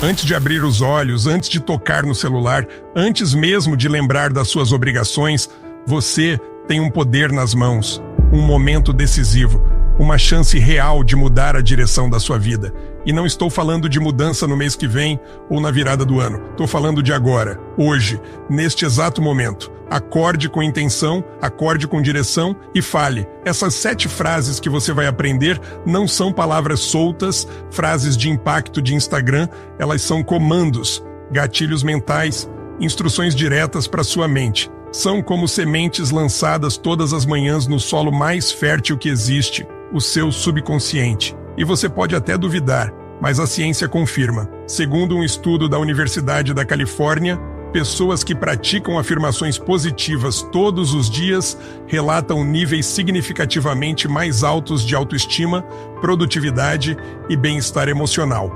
Antes de abrir os olhos, antes de tocar no celular, antes mesmo de lembrar das suas obrigações, você tem um poder nas mãos, um momento decisivo, uma chance real de mudar a direção da sua vida. E não estou falando de mudança no mês que vem ou na virada do ano. Estou falando de agora, hoje, neste exato momento. Acorde com intenção, acorde com direção e fale. Essas 7 frases que você vai aprender não são palavras soltas, frases de impacto de Instagram, elas são comandos, gatilhos mentais, instruções diretas para sua mente. São como sementes lançadas todas as manhãs no solo mais fértil que existe, o seu subconsciente. E você pode até duvidar, mas a ciência confirma. Segundo um estudo da Universidade da Califórnia, pessoas que praticam afirmações positivas todos os dias relatam níveis significativamente mais altos de autoestima, produtividade e bem-estar emocional.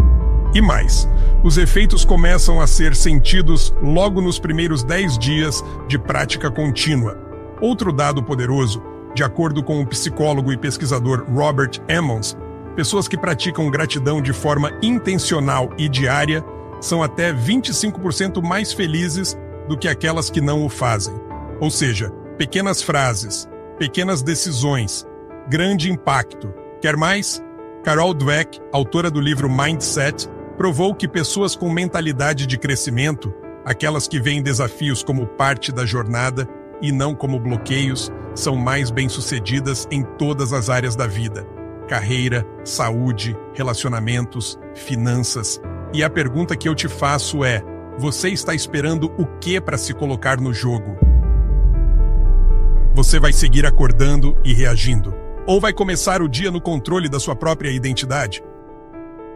E mais, os efeitos começam a ser sentidos logo nos primeiros 10 dias de prática contínua. Outro dado poderoso, de acordo com o psicólogo e pesquisador Robert Emmons, pessoas que praticam gratidão de forma intencional e diária são até 25% mais felizes do que aquelas que não o fazem. Ou seja, pequenas frases, pequenas decisões, grande impacto. Quer mais? Carol Dweck, autora do livro Mindset, provou que pessoas com mentalidade de crescimento, aquelas que veem desafios como parte da jornada e não como bloqueios, são mais bem-sucedidas em todas as áreas da vida. Carreira, saúde, relacionamentos, finanças. E a pergunta que eu te faço é: você está esperando o que para se colocar no jogo? Você vai seguir acordando e reagindo? Ou vai começar o dia no controle da sua própria identidade?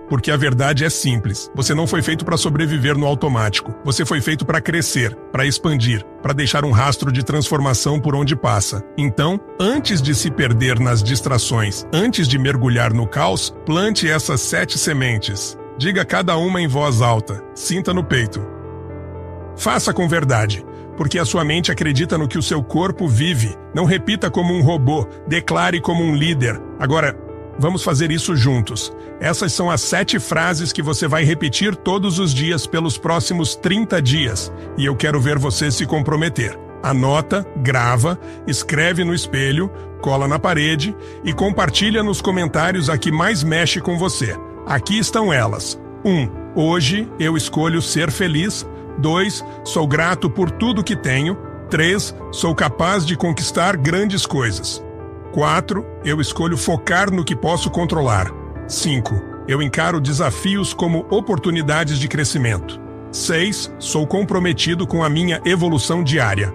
Porque a verdade é simples. Você não foi feito para sobreviver no automático. Você foi feito para crescer, para expandir, para deixar um rastro de transformação por onde passa. Então, antes de se perder nas distrações, antes de mergulhar no caos, plante essas 7 sementes. Diga cada uma em voz alta. Sinta no peito. Faça com verdade, porque a sua mente acredita no que o seu corpo vive. Não repita como um robô, declare como um líder. Agora, vamos fazer isso juntos. Essas são as 7 frases que você vai repetir todos os dias pelos próximos 30 dias. E eu quero ver você se comprometer. Anota, grava, escreve no espelho, cola na parede e compartilha nos comentários a que mais mexe com você. Aqui estão elas. 1. Hoje eu escolho ser feliz. 2. Sou grato por tudo que tenho. 3. Sou capaz de conquistar grandes coisas. 4. Eu escolho focar no que posso controlar. 5. Eu encaro desafios como oportunidades de crescimento. 6. Sou comprometido com a minha evolução diária.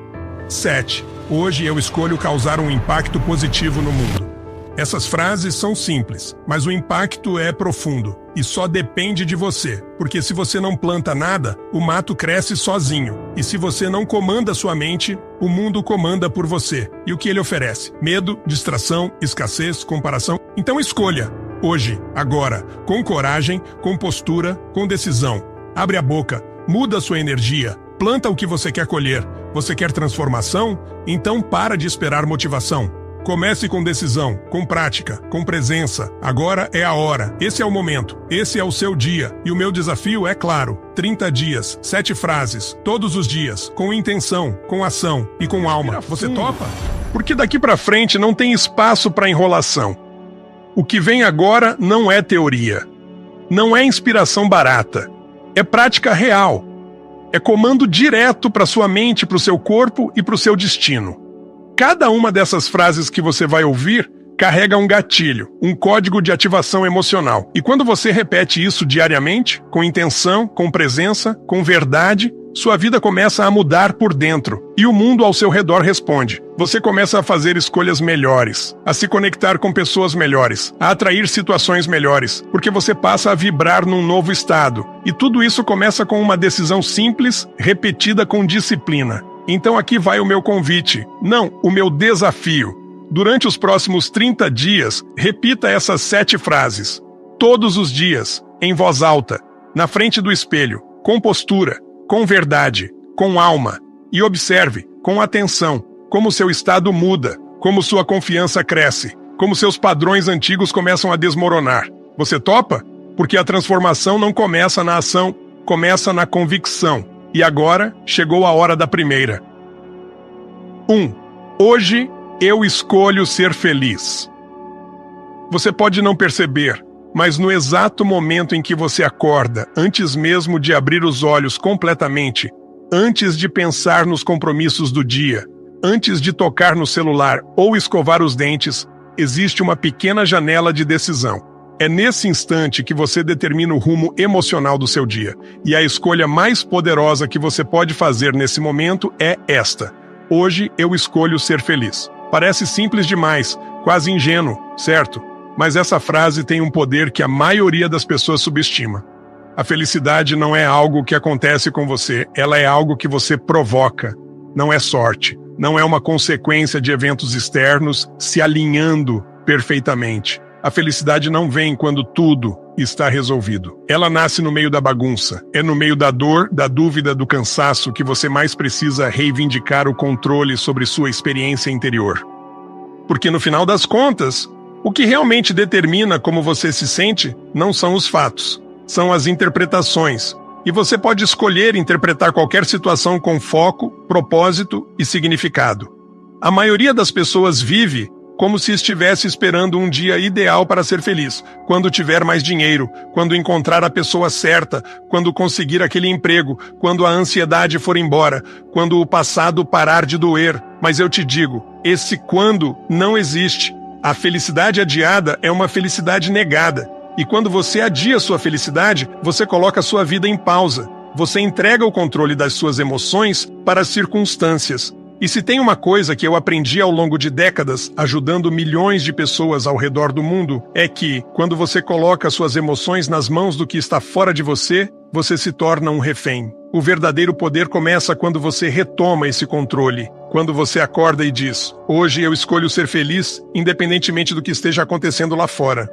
7. Hoje eu escolho causar um impacto positivo no mundo. Essas frases são simples, mas o impacto é profundo e só depende de você, porque se você não planta nada, o mato cresce sozinho. E se você não comanda sua mente, o mundo comanda por você. E o que ele oferece? Medo, distração, escassez, comparação. Então escolha, hoje, agora, com coragem, com postura, com decisão. Abre a boca, muda a sua energia, planta o que você quer colher. Você quer transformação? Então para de esperar motivação. Comece com decisão, com prática, com presença. Agora é a hora. Esse é o momento. Esse é o seu dia. E o meu desafio é claro. 30 dias, 7 frases, todos os dias, com intenção, com ação e com alma. Você topa? Porque daqui pra frente não tem espaço para enrolação. O que vem agora não é teoria. Não é inspiração barata. É prática real. É comando direto para sua mente, para o seu corpo e para o seu destino. Cada uma dessas frases que você vai ouvir carrega um gatilho, um código de ativação emocional. E quando você repete isso diariamente, com intenção, com presença, com verdade, sua vida começa a mudar por dentro e o mundo ao seu redor responde. Você começa a fazer escolhas melhores, a se conectar com pessoas melhores, a atrair situações melhores, porque você passa a vibrar num novo estado. E tudo isso começa com uma decisão simples, repetida com disciplina. Então aqui vai o meu convite, não, o meu desafio. Durante os próximos 30 dias, repita essas 7 frases, todos os dias, em voz alta, na frente do espelho, com postura, com verdade, com alma. E observe, com atenção, como seu estado muda, como sua confiança cresce, como seus padrões antigos começam a desmoronar. Você topa? Porque a transformação não começa na ação, começa na convicção. E agora chegou a hora da primeira. 1. Hoje eu escolho ser feliz. Você pode não perceber, mas no exato momento em que você acorda, antes mesmo de abrir os olhos completamente, antes de pensar nos compromissos do dia, antes de tocar no celular ou escovar os dentes, existe uma pequena janela de decisão. É nesse instante que você determina o rumo emocional do seu dia. E a escolha mais poderosa que você pode fazer nesse momento é esta. Hoje eu escolho ser feliz. Parece simples demais, quase ingênuo, certo? Mas essa frase tem um poder que a maioria das pessoas subestima. A felicidade não é algo que acontece com você, ela é algo que você provoca. Não é sorte, não é uma consequência de eventos externos se alinhando perfeitamente. A felicidade não vem quando tudo está resolvido. Ela nasce no meio da bagunça. É no meio da dor, da dúvida, do cansaço que você mais precisa reivindicar o controle sobre sua experiência interior. Porque no final das contas, o que realmente determina como você se sente não são os fatos, são as interpretações. E você pode escolher interpretar qualquer situação com foco, propósito e significado. A maioria das pessoas vive como se estivesse esperando um dia ideal para ser feliz, quando tiver mais dinheiro, quando encontrar a pessoa certa, quando conseguir aquele emprego, quando a ansiedade for embora, quando o passado parar de doer. Mas eu te digo, esse quando não existe. A felicidade adiada é uma felicidade negada. E quando você adia sua felicidade, você coloca sua vida em pausa. Você entrega o controle das suas emoções para as circunstâncias. E se tem uma coisa que eu aprendi ao longo de décadas, ajudando milhões de pessoas ao redor do mundo, é que, quando você coloca suas emoções nas mãos do que está fora de você, você se torna um refém. O verdadeiro poder começa quando você retoma esse controle. Quando você acorda e diz, hoje eu escolho ser feliz, independentemente do que esteja acontecendo lá fora.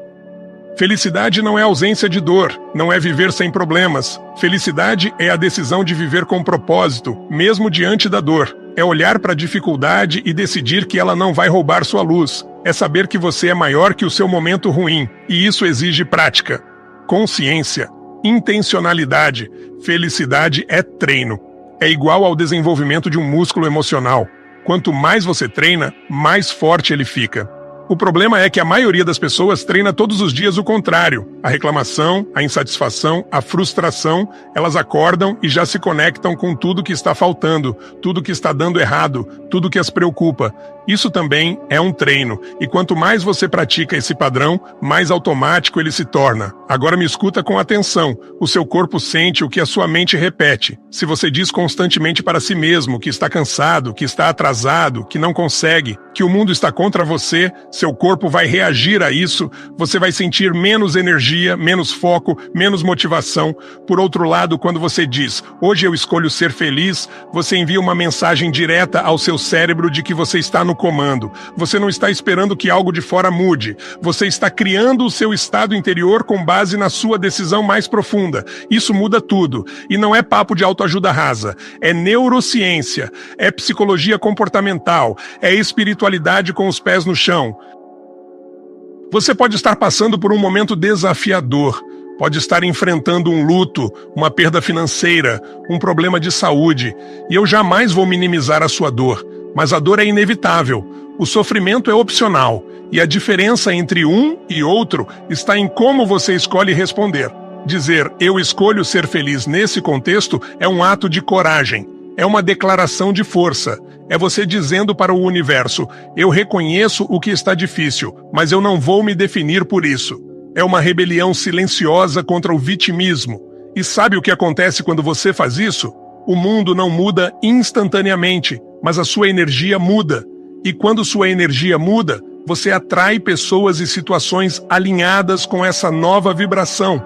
Felicidade não é ausência de dor, não é viver sem problemas. Felicidade é a decisão de viver com propósito, mesmo diante da dor. É olhar para a dificuldade e decidir que ela não vai roubar sua luz. É saber que você é maior que o seu momento ruim, e isso exige prática, consciência, intencionalidade. Felicidade é treino. É igual ao desenvolvimento de um músculo emocional. Quanto mais você treina, mais forte ele fica. O problema é que a maioria das pessoas treina todos os dias o contrário. A reclamação, a insatisfação, a frustração, elas acordam e já se conectam com tudo que está faltando, tudo que está dando errado, tudo que as preocupa. Isso também é um treino, e quanto mais você pratica esse padrão, mais automático ele se torna. Agora me escuta com atenção. O seu corpo sente o que a sua mente repete. Se você diz constantemente para si mesmo que está cansado, que está atrasado, que não consegue, que o mundo está contra você, seu corpo vai reagir a isso, você vai sentir menos energia, menos foco, menos motivação. Por outro lado, quando você diz, hoje eu escolho ser feliz, você envia uma mensagem direta ao seu cérebro de que você está no comando. Você não está esperando que algo de fora mude. Você está criando o seu estado interior com base na sua decisão mais profunda. Isso muda tudo. E não é papo de autoajuda rasa. É neurociência, é psicologia comportamental, é espiritualidade com os pés no chão. Você pode estar passando por um momento desafiador. Pode estar enfrentando um luto, uma perda financeira, um problema de saúde. E eu jamais vou minimizar a sua dor. Mas a dor é inevitável. O sofrimento é opcional. E a diferença entre um e outro está em como você escolhe responder. Dizer, eu escolho ser feliz nesse contexto é um ato de coragem. É uma declaração de força. É você dizendo para o universo, eu reconheço o que está difícil, mas eu não vou me definir por isso. É uma rebelião silenciosa contra o vitimismo. E sabe o que acontece quando você faz isso? O mundo não muda instantaneamente, mas a sua energia muda. E quando sua energia muda, você atrai pessoas e situações alinhadas com essa nova vibração.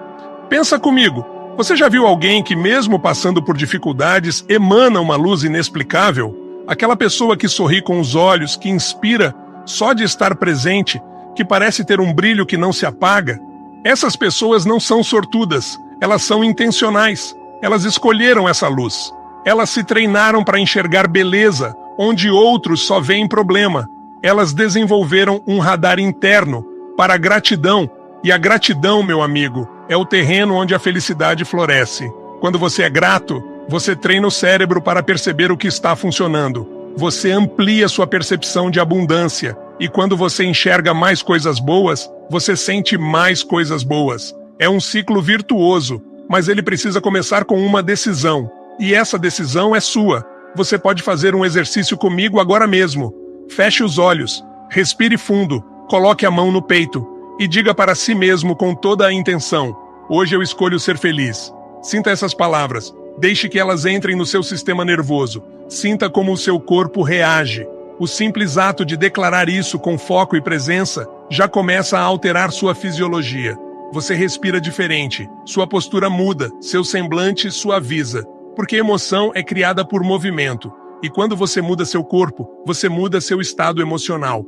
Pensa comigo, você já viu alguém que, mesmo passando por dificuldades, emana uma luz inexplicável? Aquela pessoa que sorri com os olhos, que inspira só de estar presente, que parece ter um brilho que não se apaga? Essas pessoas não são sortudas, elas são intencionais. Elas escolheram essa luz. Elas se treinaram para enxergar beleza, onde outros só veem problema. Elas desenvolveram um radar interno para a gratidão. E a gratidão, meu amigo, é o terreno onde a felicidade floresce. Quando você é grato, você treina o cérebro para perceber o que está funcionando. Você amplia sua percepção de abundância. E quando você enxerga mais coisas boas, você sente mais coisas boas. É um ciclo virtuoso, mas ele precisa começar com uma decisão. E essa decisão é sua. Você pode fazer um exercício comigo agora mesmo. Feche os olhos, respire fundo, coloque a mão no peito e diga para si mesmo com toda a intenção: hoje eu escolho ser feliz. Sinta essas palavras, deixe que elas entrem no seu sistema nervoso. Sinta como o seu corpo reage. O simples ato de declarar isso com foco e presença já começa a alterar sua fisiologia. Você respira diferente, sua postura muda, seu semblante suaviza. Porque emoção é criada por movimento. E quando você muda seu corpo, você muda seu estado emocional.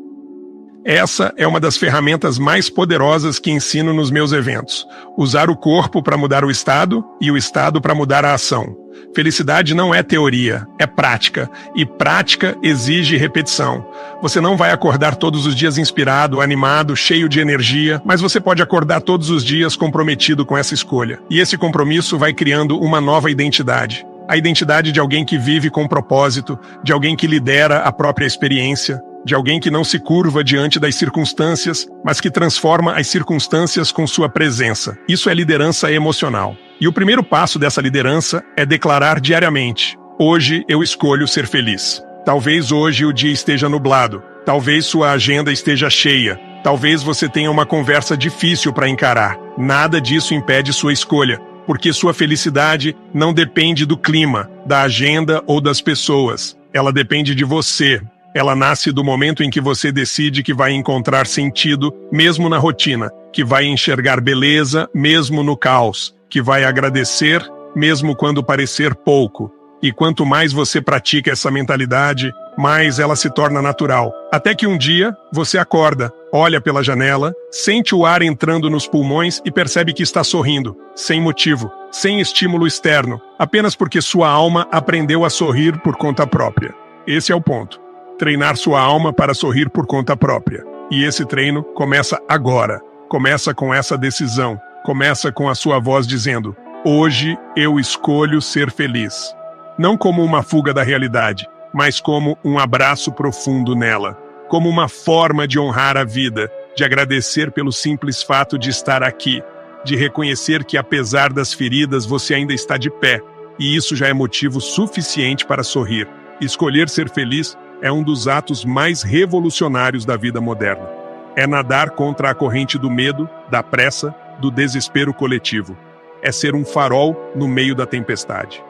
Essa é uma das ferramentas mais poderosas que ensino nos meus eventos. Usar o corpo para mudar o estado e o estado para mudar a ação. Felicidade não é teoria, é prática. E prática exige repetição. Você não vai acordar todos os dias inspirado, animado, cheio de energia, mas você pode acordar todos os dias comprometido com essa escolha. E esse compromisso vai criando uma nova identidade. A identidade de alguém que vive com propósito, de alguém que lidera a própria experiência, de alguém que não se curva diante das circunstâncias, mas que transforma as circunstâncias com sua presença. Isso é liderança emocional. E o primeiro passo dessa liderança é declarar diariamente: hoje eu escolho ser feliz. Talvez hoje o dia esteja nublado, talvez sua agenda esteja cheia, talvez você tenha uma conversa difícil para encarar. Nada disso impede sua escolha, porque sua felicidade não depende do clima, da agenda ou das pessoas. Ela depende de você. Ela nasce do momento em que você decide que vai encontrar sentido, mesmo na rotina, que vai enxergar beleza, mesmo no caos, que vai agradecer, mesmo quando parecer pouco. E quanto mais você pratica essa mentalidade, mais ela se torna natural. Até que um dia, você acorda, olha pela janela, sente o ar entrando nos pulmões e percebe que está sorrindo, sem motivo, sem estímulo externo, apenas porque sua alma aprendeu a sorrir por conta própria. Esse é o ponto. Treinar sua alma para sorrir por conta própria. E esse treino começa agora. Começa com essa decisão. Começa com a sua voz dizendo: hoje eu escolho ser feliz. Não como uma fuga da realidade, mas como um abraço profundo nela. Como uma forma de honrar a vida, de agradecer pelo simples fato de estar aqui, de reconhecer que apesar das feridas você ainda está de pé, e isso já é motivo suficiente para sorrir. Escolher ser feliz é um dos atos mais revolucionários da vida moderna. É nadar contra a corrente do medo, da pressa, do desespero coletivo. É ser um farol no meio da tempestade.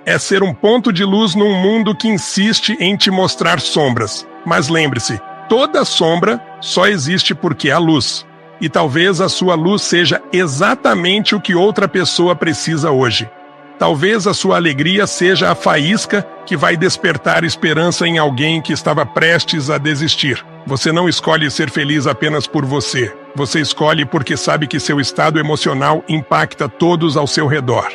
É ser um ponto de luz num mundo que insiste em te mostrar sombras. Mas lembre-se, toda sombra só existe porque há luz. E talvez a sua luz seja exatamente o que outra pessoa precisa hoje. Talvez a sua alegria seja a faísca que vai despertar esperança em alguém que estava prestes a desistir. Você não escolhe ser feliz apenas por você. Você escolhe porque sabe que seu estado emocional impacta todos ao seu redor.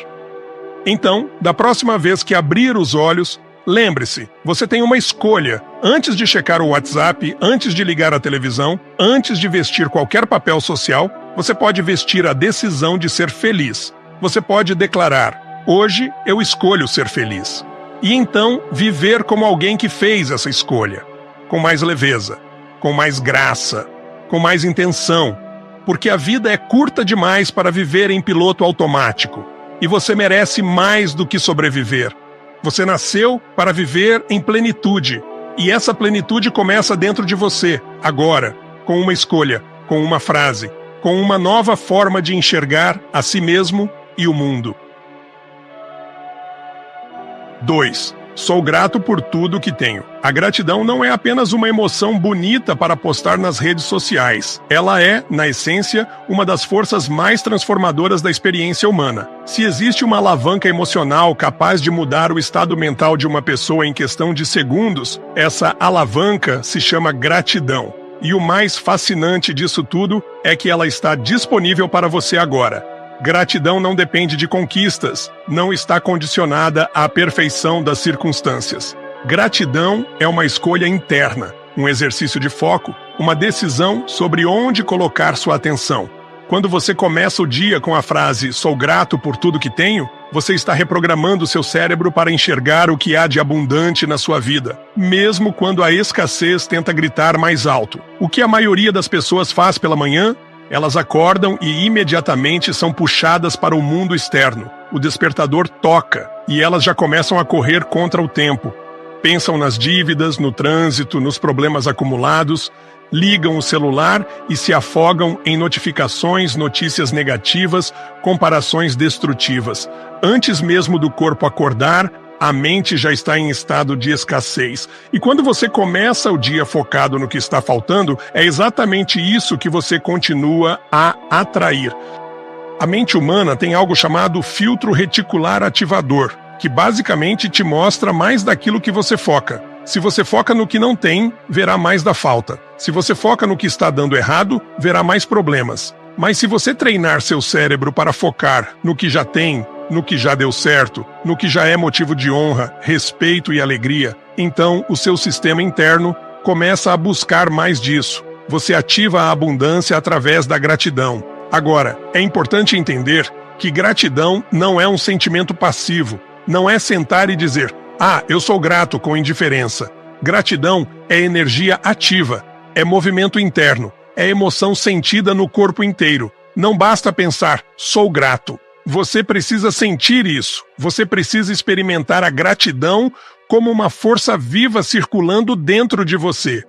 Então, da próxima vez que abrir os olhos, lembre-se, você tem uma escolha. Antes de checar o WhatsApp, antes de ligar a televisão, antes de vestir qualquer papel social, você pode vestir a decisão de ser feliz. Você pode declarar: hoje eu escolho ser feliz. E então viver como alguém que fez essa escolha. Com mais leveza, com mais graça, com mais intenção. Porque a vida é curta demais para viver em piloto automático. E você merece mais do que sobreviver. Você nasceu para viver em plenitude. E essa plenitude começa dentro de você, agora, com uma escolha, com uma frase, com uma nova forma de enxergar a si mesmo e o mundo. 2. Sou grato por tudo que tenho. A gratidão não é apenas uma emoção bonita para postar nas redes sociais. Ela é, na essência, uma das forças mais transformadoras da experiência humana. Se existe uma alavanca emocional capaz de mudar o estado mental de uma pessoa em questão de segundos, essa alavanca se chama gratidão. E o mais fascinante disso tudo é que ela está disponível para você agora. Gratidão não depende de conquistas, não está condicionada à perfeição das circunstâncias. Gratidão é uma escolha interna, um exercício de foco, uma decisão sobre onde colocar sua atenção. Quando você começa o dia com a frase "sou grato por tudo que tenho", você está reprogramando seu cérebro para enxergar o que há de abundante na sua vida, mesmo quando a escassez tenta gritar mais alto. O que a maioria das pessoas faz pela manhã? Elas acordam e imediatamente são puxadas para o mundo externo. O despertador toca e elas já começam a correr contra o tempo. Pensam nas dívidas, no trânsito, nos problemas acumulados, ligam o celular e se afogam em notificações, notícias negativas, comparações destrutivas. Antes mesmo do corpo acordar, a mente já está em estado de escassez. E quando você começa o dia focado no que está faltando, é exatamente isso que você continua a atrair. A mente humana tem algo chamado filtro reticular ativador, que basicamente te mostra mais daquilo que você foca. Se você foca no que não tem, verá mais da falta. Se você foca no que está dando errado, verá mais problemas. Mas se você treinar seu cérebro para focar no que já tem, no que já deu certo, no que já é motivo de honra, respeito e alegria, então o seu sistema interno começa a buscar mais disso. Você ativa a abundância através da gratidão. Agora, é importante entender que gratidão não é um sentimento passivo. Não é sentar e dizer: "Ah, eu sou grato", com indiferença. Gratidão é energia ativa, é movimento interno, é emoção sentida no corpo inteiro. Não basta pensar, "sou grato". Você precisa sentir isso. Você precisa experimentar a gratidão como uma força viva circulando dentro de você.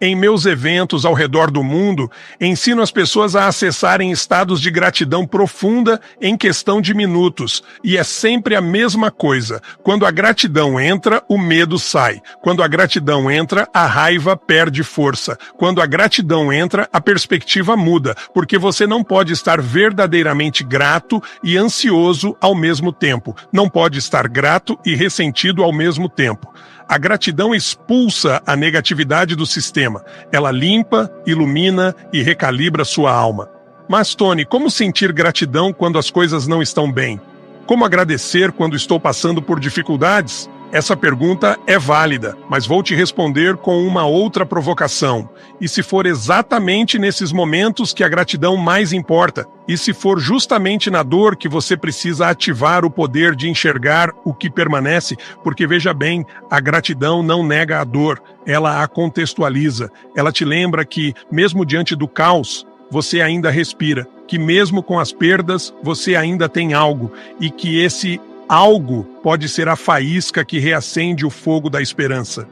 Em meus eventos ao redor do mundo, ensino as pessoas a acessarem estados de gratidão profunda em questão de minutos. E é sempre a mesma coisa. Quando a gratidão entra, o medo sai. Quando a gratidão entra, a raiva perde força. Quando a gratidão entra, a perspectiva muda, porque você não pode estar verdadeiramente grato e ansioso ao mesmo tempo. Não pode estar grato e ressentido ao mesmo tempo. A gratidão expulsa a negatividade do sistema. Ela limpa, ilumina e recalibra sua alma. Mas, Tony, como sentir gratidão quando as coisas não estão bem? Como agradecer quando estou passando por dificuldades? Essa pergunta é válida, mas vou te responder com uma outra provocação. E se for exatamente nesses momentos que a gratidão mais importa? E se for justamente na dor que você precisa ativar o poder de enxergar o que permanece? Porque veja bem, a gratidão não nega a dor, ela a contextualiza. Ela te lembra que, mesmo diante do caos, você ainda respira, que mesmo com as perdas, você ainda tem algo, e que esse algo pode ser a faísca que reacende o fogo da esperança.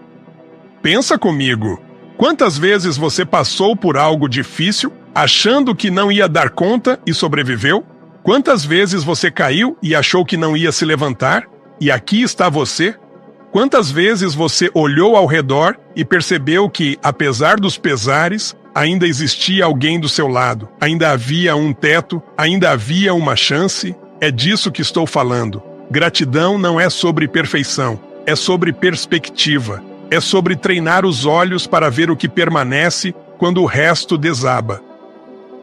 Pensa comigo, quantas vezes você passou por algo difícil, achando que não ia dar conta e sobreviveu? Quantas vezes você caiu e achou que não ia se levantar? E aqui está você? Quantas vezes você olhou ao redor e percebeu que, apesar dos pesares, ainda existia alguém do seu lado, ainda havia um teto, ainda havia uma chance? É disso que estou falando. Gratidão não é sobre perfeição, é sobre perspectiva. É sobre treinar os olhos para ver o que permanece quando o resto desaba.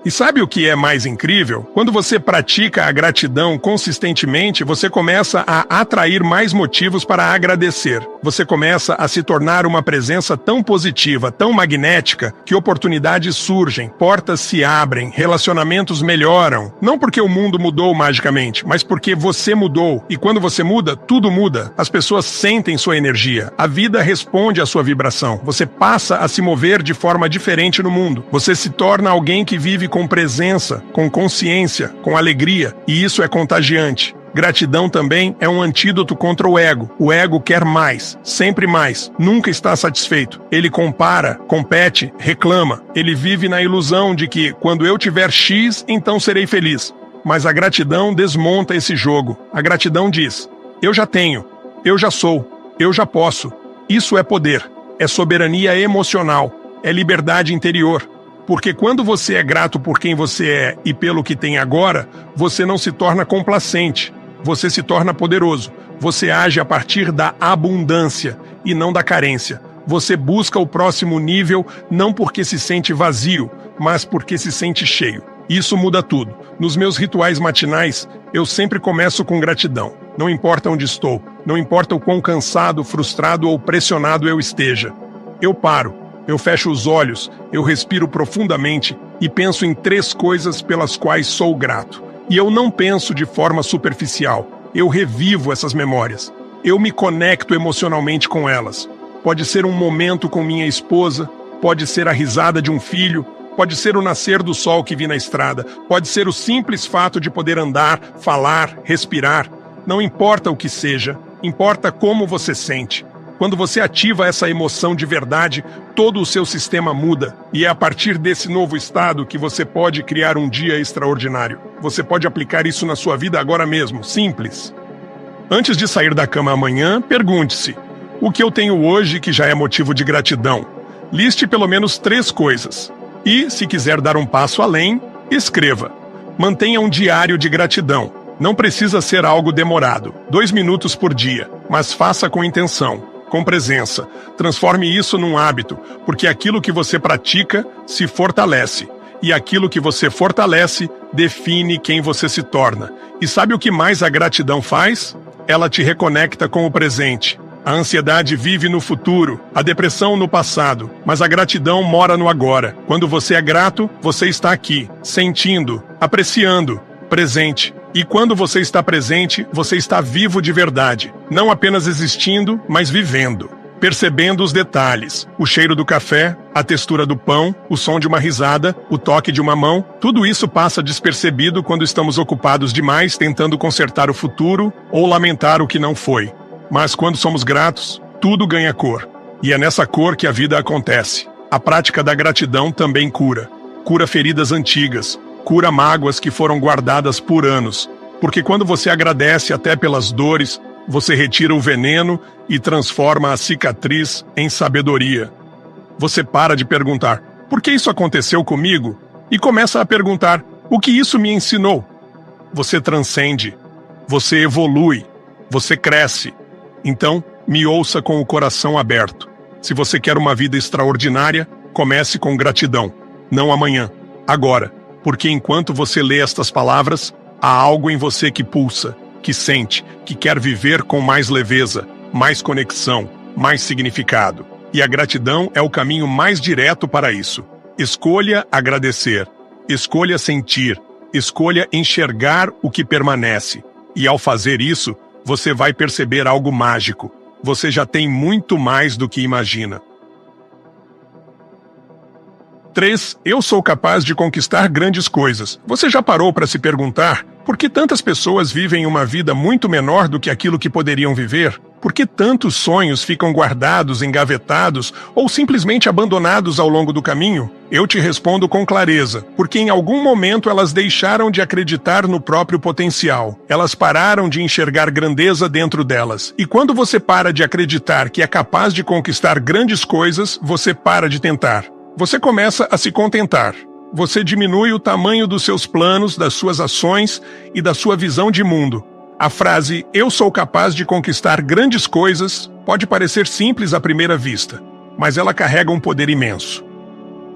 E sabe o que é mais incrível? Quando você pratica a gratidão consistentemente, você começa a atrair mais motivos para agradecer. Você começa a se tornar uma presença tão positiva, tão magnética, que oportunidades surgem, portas se abrem, relacionamentos melhoram. Não porque o mundo mudou magicamente, mas porque você mudou. E quando você muda, tudo muda. As pessoas sentem sua energia. A vida responde à sua vibração. Você passa a se mover de forma diferente no mundo. Você se torna alguém que vive com presença, com consciência, com alegria, e isso é contagiante. Gratidão também é um antídoto contra o ego. O ego quer mais, sempre mais, nunca está satisfeito. Ele compara, compete, reclama. Ele vive na ilusão de que, quando eu tiver X, então serei feliz. Mas a gratidão desmonta esse jogo. A gratidão diz: eu já tenho, eu já sou, eu já posso. Isso é poder, é soberania emocional, é liberdade interior. Porque quando você é grato por quem você é e pelo que tem agora, você não se torna complacente, você se torna poderoso. Você age a partir da abundância e não da carência. Você busca o próximo nível não porque se sente vazio, mas porque se sente cheio. Isso muda tudo. Nos meus rituais matinais, eu sempre começo com gratidão. Não importa onde estou, não importa o quão cansado, frustrado ou pressionado eu esteja. Eu paro. Eu fecho os olhos, eu respiro profundamente e penso em 3 coisas pelas quais sou grato. E eu não penso de forma superficial, eu revivo essas memórias. Eu me conecto emocionalmente com elas. Pode ser um momento com minha esposa, pode ser a risada de um filho, pode ser o nascer do sol que vi na estrada, pode ser o simples fato de poder andar, falar, respirar. Não importa o que seja, importa como você sente. Quando você ativa essa emoção de verdade, todo o seu sistema muda. E é a partir desse novo estado que você pode criar um dia extraordinário. Você pode aplicar isso na sua vida agora mesmo, simples. Antes de sair da cama amanhã, pergunte-se: o que eu tenho hoje que já é motivo de gratidão? Liste pelo menos 3 coisas. E, se quiser dar um passo além, escreva. Mantenha um diário de gratidão. Não precisa ser algo demorado, 2 minutos por dia, mas faça com intenção, com presença. Transforme isso num hábito, porque aquilo que você pratica se fortalece. E aquilo que você fortalece define quem você se torna. E sabe o que mais a gratidão faz? Ela te reconecta com o presente. A ansiedade vive no futuro, a depressão no passado, mas a gratidão mora no agora. Quando você é grato, você está aqui, sentindo, apreciando, presente. E quando você está presente, você está vivo de verdade, não apenas existindo, mas vivendo. Percebendo os detalhes, o cheiro do café, a textura do pão, o som de uma risada, o toque de uma mão, tudo isso passa despercebido quando estamos ocupados demais tentando consertar o futuro ou lamentar o que não foi. Mas quando somos gratos, tudo ganha cor. E é nessa cor que a vida acontece. A prática da gratidão também cura. Cura feridas antigas, cura mágoas que foram guardadas por anos. Porque quando você agradece até pelas dores, você retira o veneno e transforma a cicatriz em sabedoria. Você para de perguntar: por que isso aconteceu comigo? E começa a perguntar: o que isso me ensinou? Você transcende, você evolui, você cresce. Então, me ouça com o coração aberto. Se você quer uma vida extraordinária, comece com gratidão. Não amanhã, agora. Porque enquanto você lê estas palavras, há algo em você que pulsa, que sente, que quer viver com mais leveza, mais conexão, mais significado. E a gratidão é o caminho mais direto para isso. Escolha agradecer, escolha sentir, escolha enxergar o que permanece. E ao fazer isso, você vai perceber algo mágico. Você já tem muito mais do que imagina. 3. Eu sou capaz de conquistar grandes coisas. Você já parou para se perguntar por que tantas pessoas vivem uma vida muito menor do que aquilo que poderiam viver? Por que tantos sonhos ficam guardados, engavetados ou simplesmente abandonados ao longo do caminho? Eu te respondo com clareza, porque em algum momento elas deixaram de acreditar no próprio potencial. Elas pararam de enxergar grandeza dentro delas. E quando você para de acreditar que é capaz de conquistar grandes coisas, você para de tentar. Você começa a se contentar. Você diminui o tamanho dos seus planos, das suas ações e da sua visão de mundo. A frase "eu sou capaz de conquistar grandes coisas" pode parecer simples à primeira vista, mas ela carrega um poder imenso.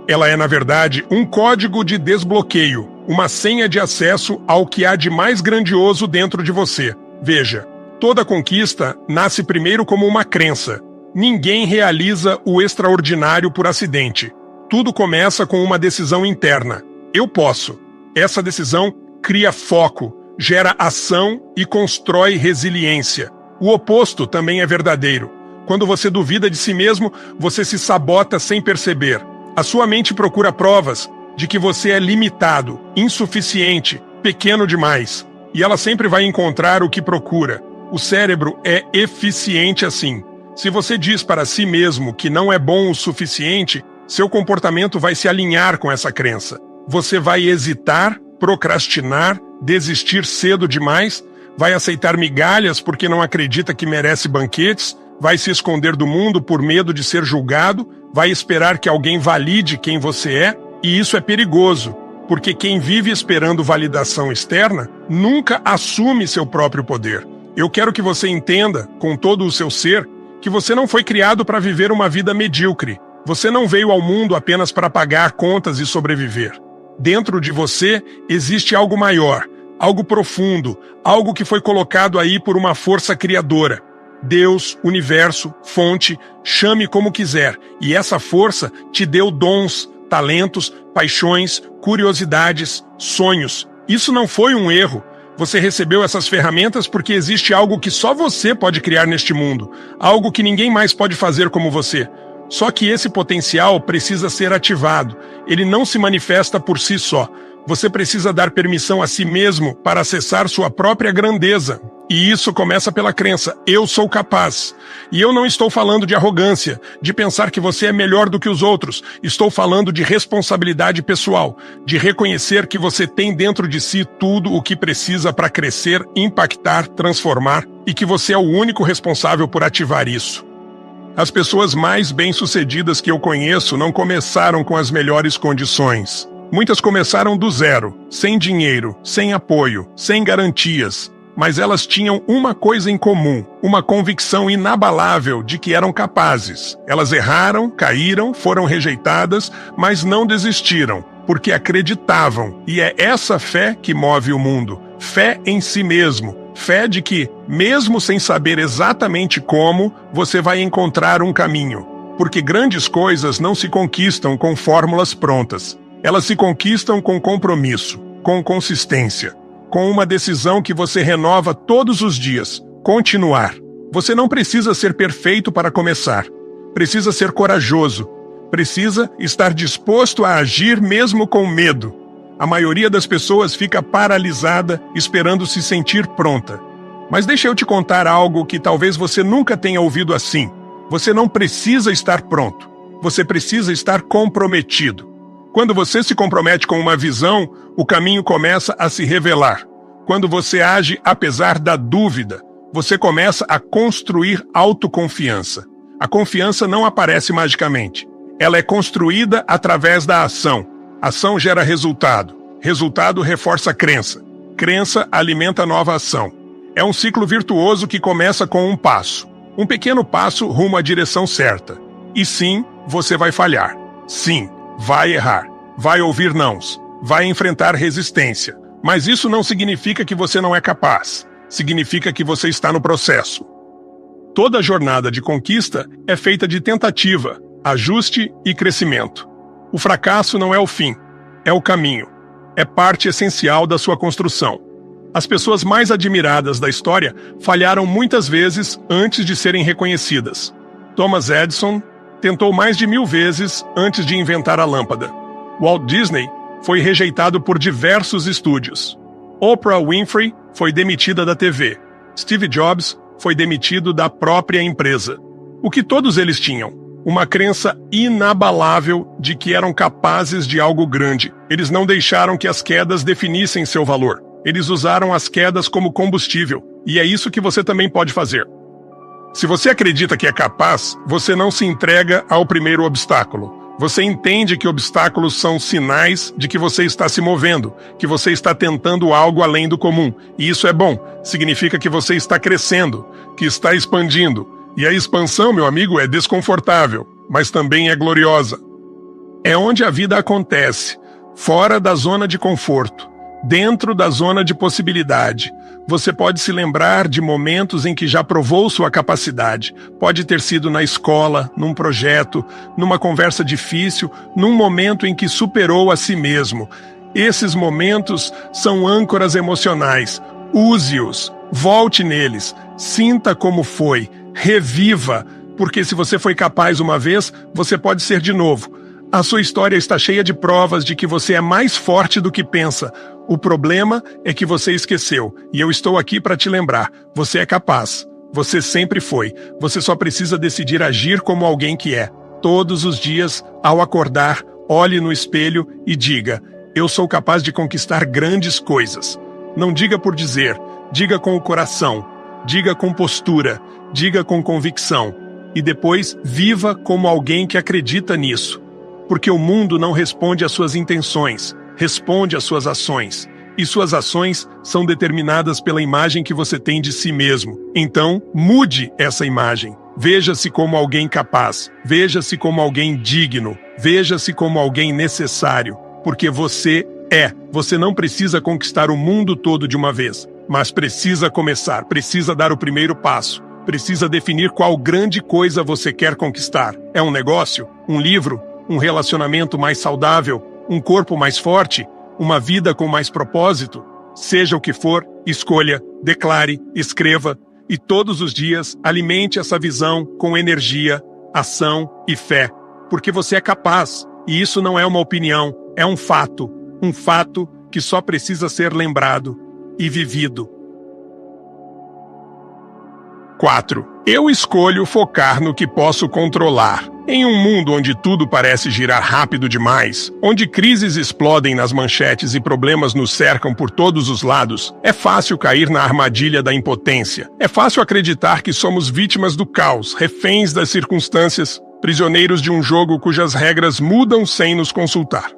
Ela é, na verdade, um código de desbloqueio, uma senha de acesso ao que há de mais grandioso dentro de você. Veja, toda conquista nasce primeiro como uma crença. Ninguém realiza o extraordinário por acidente. Tudo começa com uma decisão interna. Eu posso. Essa decisão cria foco, gera ação e constrói resiliência. O oposto também é verdadeiro. Quando você duvida de si mesmo, você se sabota sem perceber. A sua mente procura provas de que você é limitado, insuficiente, pequeno demais. E ela sempre vai encontrar o que procura. O cérebro é eficiente assim. Se você diz para si mesmo que não é bom o suficiente, seu comportamento vai se alinhar com essa crença. Você vai hesitar, procrastinar, desistir cedo demais, vai aceitar migalhas porque não acredita que merece banquetes, vai se esconder do mundo por medo de ser julgado, vai esperar que alguém valide quem você é, e isso é perigoso, porque quem vive esperando validação externa nunca assume seu próprio poder. Eu quero que você entenda, com todo o seu ser, que você não foi criado para viver uma vida medíocre. Você não veio ao mundo apenas para pagar contas e sobreviver. Dentro de você existe algo maior, algo profundo, algo que foi colocado aí por uma força criadora. Deus, universo, fonte, chame como quiser. E essa força te deu dons, talentos, paixões, curiosidades, sonhos. Isso não foi um erro. Você recebeu essas ferramentas porque existe algo que só você pode criar neste mundo, algo que ninguém mais pode fazer como você. Só que esse potencial precisa ser ativado. Ele não se manifesta por si só. Você precisa dar permissão a si mesmo para acessar sua própria grandeza. E isso começa pela crença: eu sou capaz. E eu não estou falando de arrogância, de pensar que você é melhor do que os outros. Estou falando de responsabilidade pessoal, de reconhecer que você tem dentro de si tudo o que precisa para crescer, impactar, transformar, e que você é o único responsável por ativar isso. As pessoas mais bem-sucedidas que eu conheço não começaram com as melhores condições. Muitas começaram do zero, sem dinheiro, sem apoio, sem garantias. Mas elas tinham uma coisa em comum, uma convicção inabalável de que eram capazes. Elas erraram, caíram, foram rejeitadas, mas não desistiram, porque acreditavam. E é essa fé que move o mundo. Fé em si mesmo. Fé de que, mesmo sem saber exatamente como, você vai encontrar um caminho. Porque grandes coisas não se conquistam com fórmulas prontas. Elas se conquistam com compromisso, com consistência, com uma decisão que você renova todos os dias: continuar. Você não precisa ser perfeito para começar. Precisa ser corajoso. Precisa estar disposto a agir mesmo com medo. A maioria das pessoas fica paralisada, esperando se sentir pronta. Mas deixa eu te contar algo que talvez você nunca tenha ouvido assim. Você não precisa estar pronto. Você precisa estar comprometido. Quando você se compromete com uma visão, o caminho começa a se revelar. Quando você age apesar da dúvida, você começa a construir autoconfiança. A confiança não aparece magicamente. Ela é construída através da ação. Ação gera resultado. Resultado reforça crença. Crença alimenta nova ação. É um ciclo virtuoso que começa com um passo. Um pequeno passo rumo à direção certa. E sim, você vai falhar. Sim, vai errar, vai ouvir nãos, vai enfrentar resistência. Mas isso não significa que você não é capaz. Significa que você está no processo. Toda jornada de conquista é feita de tentativa, ajuste e crescimento. O fracasso não é o fim, é o caminho. É parte essencial da sua construção. As pessoas mais admiradas da história falharam muitas vezes antes de serem reconhecidas. Thomas Edison tentou mais de 1000 vezes antes de inventar a lâmpada. Walt Disney foi rejeitado por diversos estúdios. Oprah Winfrey foi demitida da TV. Steve Jobs foi demitido da própria empresa. O que todos eles tinham? Uma crença inabalável de que eram capazes de algo grande. Eles não deixaram que as quedas definissem seu valor. Eles usaram as quedas como combustível. E é isso que você também pode fazer. Se você acredita que é capaz, você não se entrega ao primeiro obstáculo. Você entende que obstáculos são sinais de que você está se movendo, que você está tentando algo além do comum. E isso é bom. Significa que você está crescendo, que está expandindo. E a expansão, meu amigo, é desconfortável, mas também é gloriosa. É onde a vida acontece, fora da zona de conforto, dentro da zona de possibilidade. Você pode se lembrar de momentos em que já provou sua capacidade. Pode ter sido na escola, num projeto, numa conversa difícil, num momento em que superou a si mesmo. Esses momentos são âncoras emocionais. Use-os, volte neles, sinta como foi, reviva, porque se você foi capaz uma vez, você pode ser de novo. A sua história está cheia de provas de que você é mais forte do que pensa. O problema é que você esqueceu, e eu estou aqui para te lembrar. Você é capaz. Você sempre foi. Você só precisa decidir agir como alguém que é. Todos os dias, ao acordar, olhe no espelho e diga: eu sou capaz de conquistar grandes coisas. Não diga por dizer, diga com o coração, diga com postura, diga com convicção. E depois, viva como alguém que acredita nisso. Porque o mundo não responde às suas intenções, responde às suas ações. E suas ações são determinadas pela imagem que você tem de si mesmo. Então, mude essa imagem. Veja-se como alguém capaz. Veja-se como alguém digno. Veja-se como alguém necessário. Porque você é. Você não precisa conquistar o mundo todo de uma vez. Mas precisa começar, precisa dar o primeiro passo. Precisa definir qual grande coisa você quer conquistar. É um negócio? Um livro? um relacionamento mais saudável, um corpo mais forte, uma vida com mais propósito? Seja o que for, escolha, declare, escreva e todos os dias alimente essa visão com energia, ação e fé, porque você é capaz, e isso não é uma opinião, é um fato que só precisa ser lembrado e vivido. 4. Eu escolho focar no que posso controlar. Em um mundo onde tudo parece girar rápido demais, onde crises explodem nas manchetes e problemas nos cercam por todos os lados, é fácil cair na armadilha da impotência. É fácil acreditar que somos vítimas do caos, reféns das circunstâncias, prisioneiros de um jogo cujas regras mudam sem nos consultar.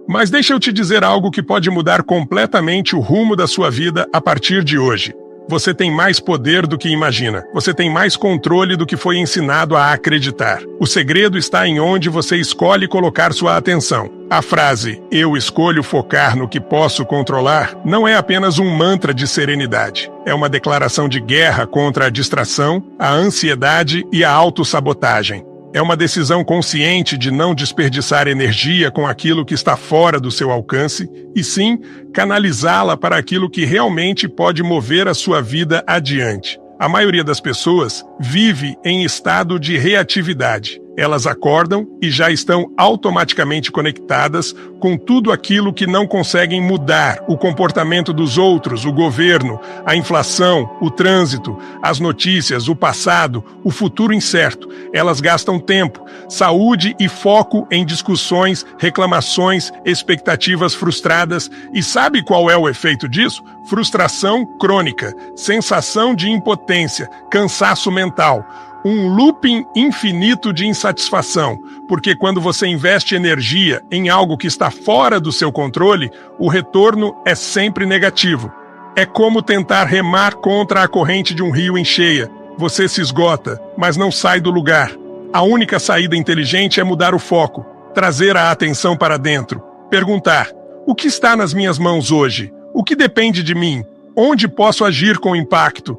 Mas deixa eu te dizer algo que pode mudar completamente o rumo da sua vida a partir de hoje. Você tem mais poder do que imagina. Você tem mais controle do que foi ensinado a acreditar. O segredo está em onde você escolhe colocar sua atenção. A frase, eu escolho focar no que posso controlar, não é apenas um mantra de serenidade. É uma declaração de guerra contra a distração, a ansiedade e a autossabotagem. É uma decisão consciente de não desperdiçar energia com aquilo que está fora do seu alcance, e sim canalizá-la para aquilo que realmente pode mover a sua vida adiante. A maioria das pessoas vive em estado de reatividade. Elas acordam e já estão automaticamente conectadas com tudo aquilo que não conseguem mudar: o comportamento dos outros, o governo, a inflação, o trânsito, as notícias, o passado, o futuro incerto. Elas gastam tempo, saúde e foco em discussões, reclamações, expectativas frustradas. E sabe qual é o efeito disso? Frustração crônica, sensação de impotência, cansaço mental. Um looping infinito de insatisfação, porque quando você investe energia em algo que está fora do seu controle, o retorno é sempre negativo. É como tentar remar contra a corrente de um rio em cheia. Você se esgota, mas não sai do lugar. A única saída inteligente é mudar o foco, trazer a atenção para dentro, perguntar: o que está nas minhas mãos hoje? O que depende de mim? Onde posso agir com impacto?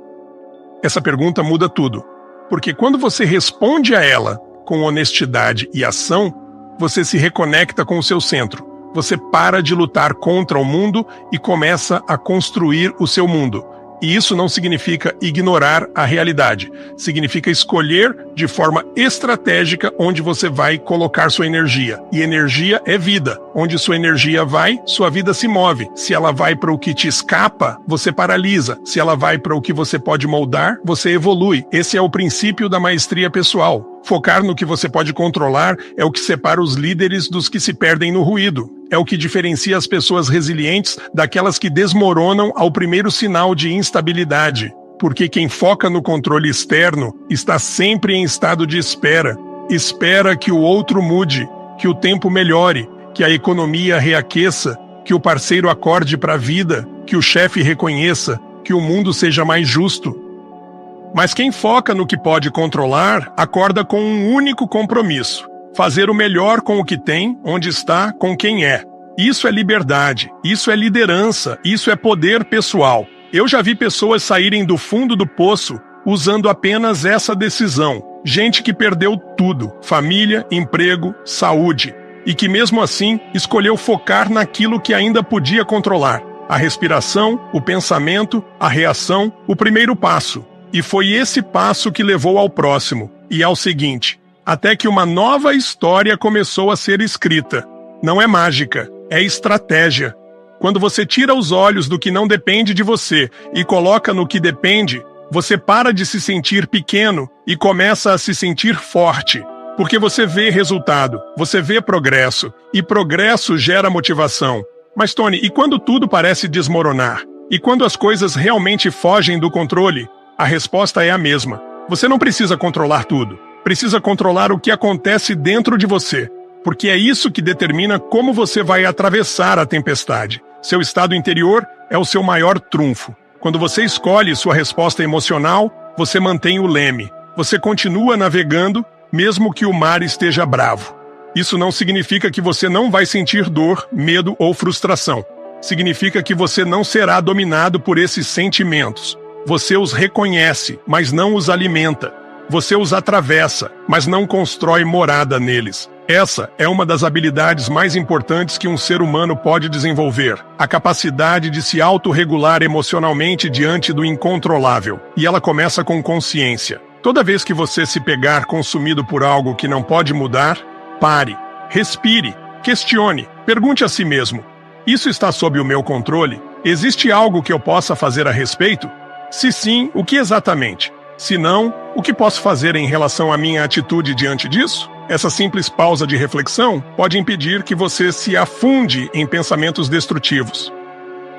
Essa pergunta muda tudo. Porque quando você responde a ela com honestidade e ação, você se reconecta com o seu centro. Você para de lutar contra o mundo e começa a construir o seu mundo. E isso não significa ignorar a realidade. Significa escolher de forma estratégica onde você vai colocar sua energia. E energia é vida. Onde sua energia vai, sua vida se move. Se ela vai para o que te escapa, você paralisa. Se ela vai para o que você pode moldar, você evolui. Esse é o princípio da maestria pessoal. Focar no que você pode controlar é o que separa os líderes dos que se perdem no ruído. É o que diferencia as pessoas resilientes daquelas que desmoronam ao primeiro sinal de instabilidade. Porque quem foca no controle externo está sempre em estado de espera. Espera que o outro mude, que o tempo melhore, que a economia reaqueça, que o parceiro acorde para a vida, que o chefe reconheça, que o mundo seja mais justo. Mas quem foca no que pode controlar, acorda com um único compromisso: fazer o melhor com o que tem, onde está, com quem é. Isso é liberdade, isso é liderança, isso é poder pessoal. Eu já vi pessoas saírem do fundo do poço usando apenas essa decisão. Gente que perdeu tudo: família, emprego, saúde. E que mesmo assim escolheu focar naquilo que ainda podia controlar: a respiração, o pensamento, a reação, o primeiro passo. E foi esse passo que levou ao próximo, e ao seguinte, até que uma nova história começou a ser escrita. Não é mágica, é estratégia. Quando você tira os olhos do que não depende de você e coloca no que depende, você para de se sentir pequeno e começa a se sentir forte. Porque você vê resultado, você vê progresso, e progresso gera motivação. Mas, Tony, e quando tudo parece desmoronar? E quando as coisas realmente fogem do controle? A resposta é a mesma. Você não precisa controlar tudo. Precisa controlar o que acontece dentro de você. Porque é isso que determina como você vai atravessar a tempestade. Seu estado interior é o seu maior trunfo. Quando você escolhe sua resposta emocional, você mantém o leme. Você continua navegando, mesmo que o mar esteja bravo. Isso não significa que você não vai sentir dor, medo ou frustração. Significa que você não será dominado por esses sentimentos. Você os reconhece, mas não os alimenta. Você os atravessa, mas não constrói morada neles. Essa é uma das habilidades mais importantes que um ser humano pode desenvolver, a capacidade de se autorregular emocionalmente diante do incontrolável. E ela começa com consciência. Toda vez que você se pegar consumido por algo que não pode mudar, pare, respire, questione, pergunte a si mesmo: isso está sob o meu controle? Existe algo que eu possa fazer a respeito? Se sim, o que exatamente? Se não, o que posso fazer em relação à minha atitude diante disso? Essa simples pausa de reflexão pode impedir que você se afunde em pensamentos destrutivos.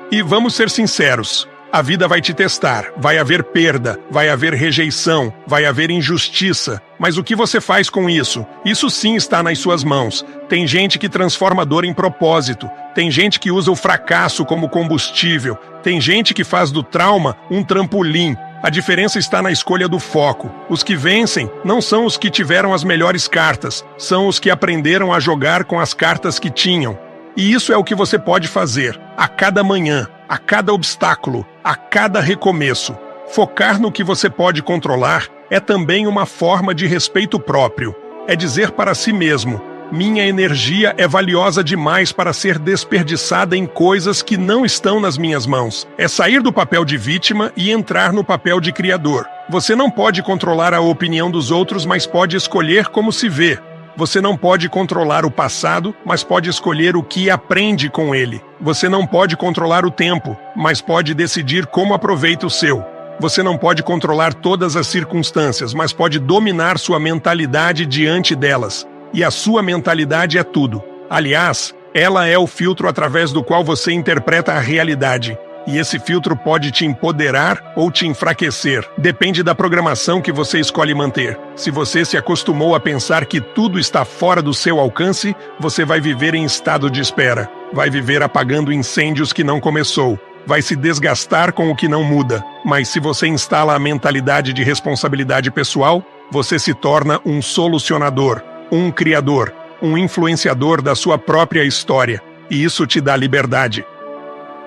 E vamos ser sinceros, a vida vai te testar, vai haver perda, vai haver rejeição, vai haver injustiça. Mas o que você faz com isso? Isso sim está nas suas mãos. Tem gente que transforma a dor em propósito, tem gente que usa o fracasso como combustível, tem gente que faz do trauma um trampolim. A diferença está na escolha do foco. Os que vencem não são os que tiveram as melhores cartas, são os que aprenderam a jogar com as cartas que tinham. E isso é o que você pode fazer, a cada manhã, a cada obstáculo, a cada recomeço. Focar no que você pode controlar é também uma forma de respeito próprio. É dizer para si mesmo: minha energia é valiosa demais para ser desperdiçada em coisas que não estão nas minhas mãos. É sair do papel de vítima e entrar no papel de criador. Você não pode controlar a opinião dos outros, mas pode escolher como se vê. Você não pode controlar o passado, mas pode escolher o que aprende com ele. Você não pode controlar o tempo, mas pode decidir como aproveita o seu. Você não pode controlar todas as circunstâncias, mas pode dominar sua mentalidade diante delas. E a sua mentalidade é tudo. Aliás, ela é o filtro através do qual você interpreta a realidade. E esse filtro pode te empoderar ou te enfraquecer. Depende da programação que você escolhe manter. Se você se acostumou a pensar que tudo está fora do seu alcance, você vai viver em estado de espera. Vai viver apagando incêndios que não começou. Vai se desgastar com o que não muda. Mas se você instala a mentalidade de responsabilidade pessoal, você se torna um solucionador, um criador, um influenciador da sua própria história. E isso te dá liberdade.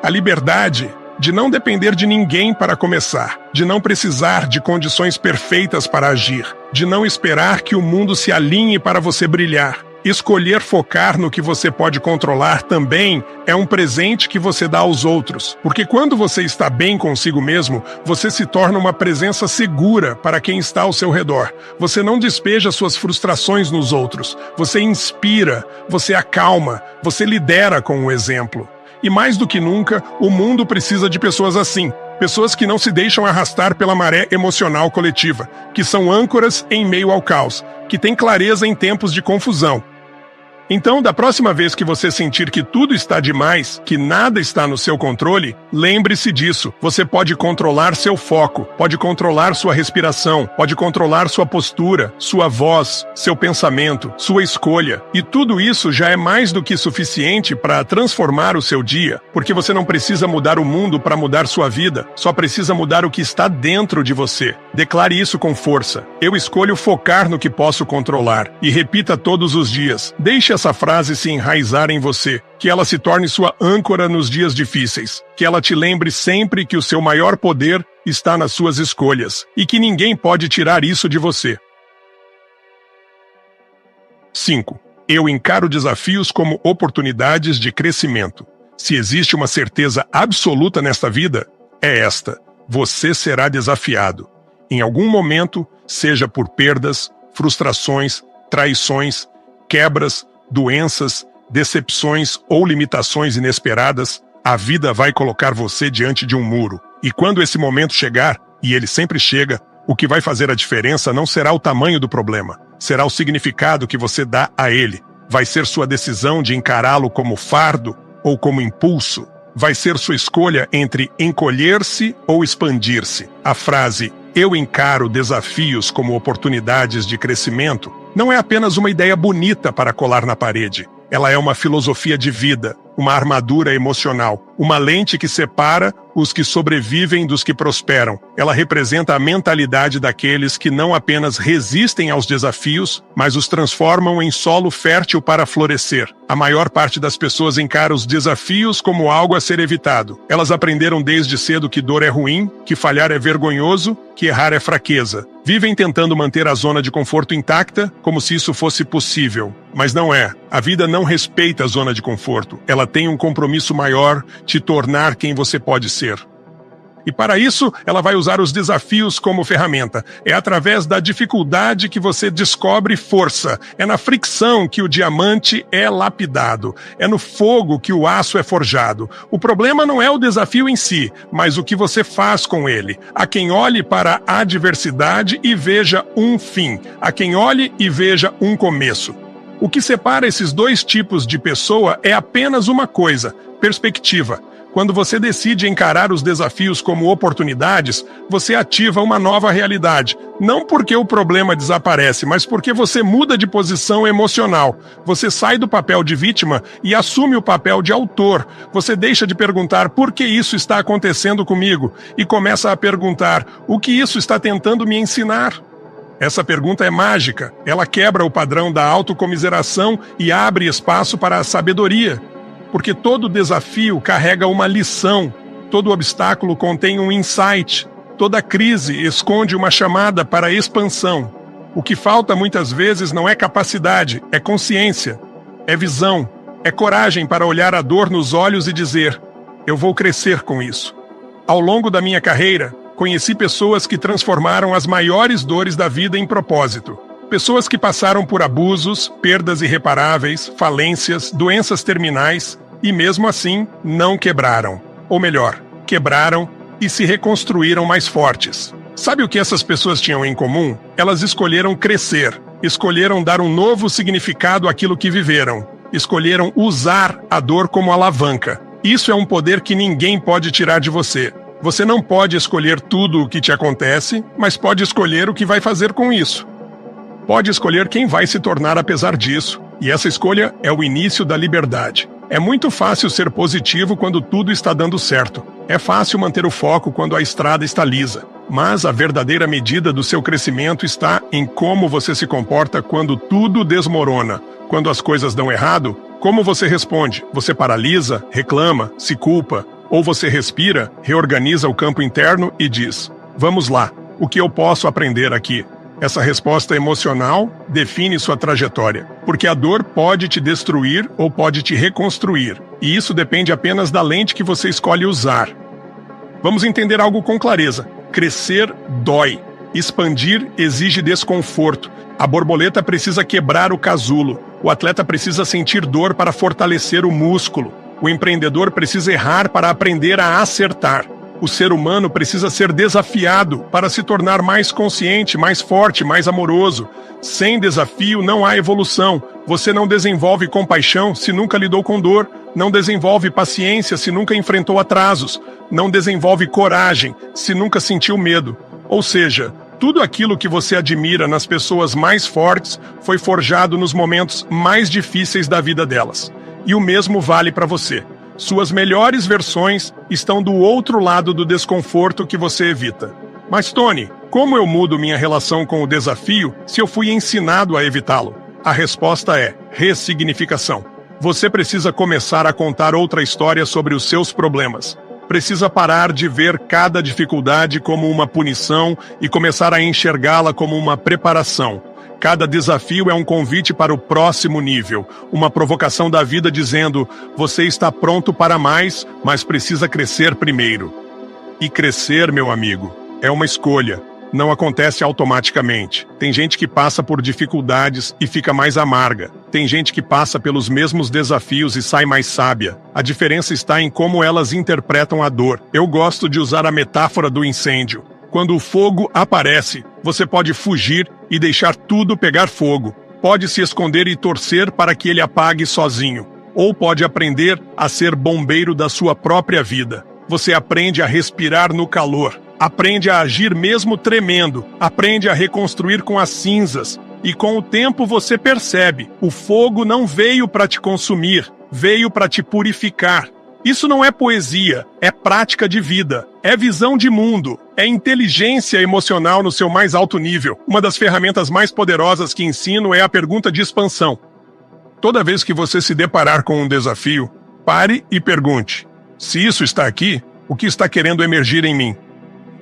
A liberdade de não depender de ninguém para começar, de não precisar de condições perfeitas para agir, de não esperar que o mundo se alinhe para você brilhar. Escolher focar no que você pode controlar também é um presente que você dá aos outros, porque quando você está bem consigo mesmo, você se torna uma presença segura para quem está ao seu redor. Você não despeja suas frustrações nos outros, você inspira, você acalma, você lidera com o exemplo. E mais do que nunca, o mundo precisa de pessoas assim. Pessoas que não se deixam arrastar pela maré emocional coletiva, que são âncoras em meio ao caos, que têm clareza em tempos de confusão. Então, da próxima vez que você sentir que tudo está demais, que nada está no seu controle, lembre-se disso. Você pode controlar seu foco, pode controlar sua respiração, pode controlar sua postura, sua voz, seu pensamento, sua escolha. E tudo isso já é mais do que suficiente para transformar o seu dia, porque você não precisa mudar o mundo para mudar sua vida, só precisa mudar o que está dentro de você. Declare isso com força. Eu escolho focar no que posso controlar. E repita todos os dias. Deixe essa frase se enraizar em você, que ela se torne sua âncora nos dias difíceis, que ela te lembre sempre que o seu maior poder está nas suas escolhas e que ninguém pode tirar isso de você. 5. Eu encaro desafios como oportunidades de crescimento. Se existe uma certeza absoluta nesta vida, é esta: você será desafiado. Em algum momento, seja por perdas, frustrações, traições, quebras, doenças, decepções ou limitações inesperadas, a vida vai colocar você diante de um muro. E quando esse momento chegar, e ele sempre chega, o que vai fazer a diferença não será o tamanho do problema, será o significado que você dá a ele. Vai ser sua decisão de encará-lo como fardo ou como impulso. Vai ser sua escolha entre encolher-se ou expandir-se. A frase "eu encaro desafios como oportunidades de crescimento" não é apenas uma ideia bonita para colar na parede. Ela é uma filosofia de vida, uma armadura emocional, uma lente que separa os que sobrevivem dos que prosperam. Ela representa a mentalidade daqueles que não apenas resistem aos desafios, mas os transformam em solo fértil para florescer. A maior parte das pessoas encara os desafios como algo a ser evitado. Elas aprenderam desde cedo que dor é ruim, que falhar é vergonhoso, que errar é fraqueza. Vivem tentando manter a zona de conforto intacta, como se isso fosse possível. Mas não é. A vida não respeita a zona de conforto. Ela tem um compromisso maior, te tornar quem você pode ser. E para isso, ela vai usar os desafios como ferramenta. É através da dificuldade que você descobre força. É na fricção que o diamante é lapidado. É no fogo que o aço é forjado. O problema não é o desafio em si, mas o que você faz com ele. Há quem olhe para a adversidade e veja um fim. Há quem olhe e veja um começo. O que separa esses dois tipos de pessoa é apenas uma coisa: perspectiva. Quando você decide encarar os desafios como oportunidades, você ativa uma nova realidade. Não porque o problema desaparece, mas porque você muda de posição emocional. Você sai do papel de vítima e assume o papel de autor. Você deixa de perguntar por que isso está acontecendo comigo e começa a perguntar o que isso está tentando me ensinar. Essa pergunta é mágica. Ela quebra o padrão da autocomiseração e abre espaço para a sabedoria. Porque todo desafio carrega uma lição, todo obstáculo contém um insight, toda crise esconde uma chamada para a expansão. O que falta muitas vezes não é capacidade, é consciência, é visão, é coragem para olhar a dor nos olhos e dizer: eu vou crescer com isso. Ao longo da minha carreira, conheci pessoas que transformaram as maiores dores da vida em propósito. Pessoas que passaram por abusos, perdas irreparáveis, falências, doenças terminais e, mesmo assim, não quebraram. Ou melhor, quebraram e se reconstruíram mais fortes. Sabe o que essas pessoas tinham em comum? Elas escolheram crescer, escolheram dar um novo significado àquilo que viveram, escolheram usar a dor como alavanca. Isso é um poder que ninguém pode tirar de você. Você não pode escolher tudo o que te acontece, mas pode escolher o que vai fazer com isso. Pode escolher quem vai se tornar apesar disso, e essa escolha é o início da liberdade. É muito fácil ser positivo quando tudo está dando certo. É fácil manter o foco quando a estrada está lisa. Mas a verdadeira medida do seu crescimento está em como você se comporta quando tudo desmorona. Quando as coisas dão errado, como você responde? Você paralisa, reclama, se culpa? Ou você respira, reorganiza o campo interno e diz: vamos lá, o que eu posso aprender aqui? Essa resposta emocional define sua trajetória, porque a dor pode te destruir ou pode te reconstruir, e isso depende apenas da lente que você escolhe usar. Vamos entender algo com clareza. Crescer dói. Expandir exige desconforto. A borboleta precisa quebrar o casulo. O atleta precisa sentir dor para fortalecer o músculo. O empreendedor precisa errar para aprender a acertar. O ser humano precisa ser desafiado para se tornar mais consciente, mais forte, mais amoroso. Sem desafio não há evolução. Você não desenvolve compaixão se nunca lidou com dor. Não desenvolve paciência se nunca enfrentou atrasos. Não desenvolve coragem se nunca sentiu medo. Ou seja, tudo aquilo que você admira nas pessoas mais fortes foi forjado nos momentos mais difíceis da vida delas. E o mesmo vale para você. Suas melhores versões estão do outro lado do desconforto que você evita. Mas, Tony, como eu mudo minha relação com o desafio se eu fui ensinado a evitá-lo? A resposta é ressignificação. Você precisa começar a contar outra história sobre os seus problemas. Precisa parar de ver cada dificuldade como uma punição e começar a enxergá-la como uma preparação. Cada desafio é um convite para o próximo nível, uma provocação da vida dizendo: você está pronto para mais, mas precisa crescer primeiro. E crescer, meu amigo, é uma escolha. Não acontece automaticamente. Tem gente que passa por dificuldades e fica mais amarga. Tem gente que passa pelos mesmos desafios e sai mais sábia. A diferença está em como elas interpretam a dor. Eu gosto de usar a metáfora do incêndio. Quando o fogo aparece, você pode fugir e deixar tudo pegar fogo. Pode se esconder e torcer para que ele apague sozinho. Ou pode aprender a ser bombeiro da sua própria vida. Você aprende a respirar no calor. Aprende a agir mesmo tremendo. Aprende a reconstruir com as cinzas. E com o tempo você percebe, o fogo não veio para te consumir, veio para te purificar. Isso não é poesia, é prática de vida, é visão de mundo, é inteligência emocional no seu mais alto nível. Uma das ferramentas mais poderosas que ensino é a pergunta de expansão. Toda vez que você se deparar com um desafio, pare e pergunte: se isso está aqui, o que está querendo emergir em mim?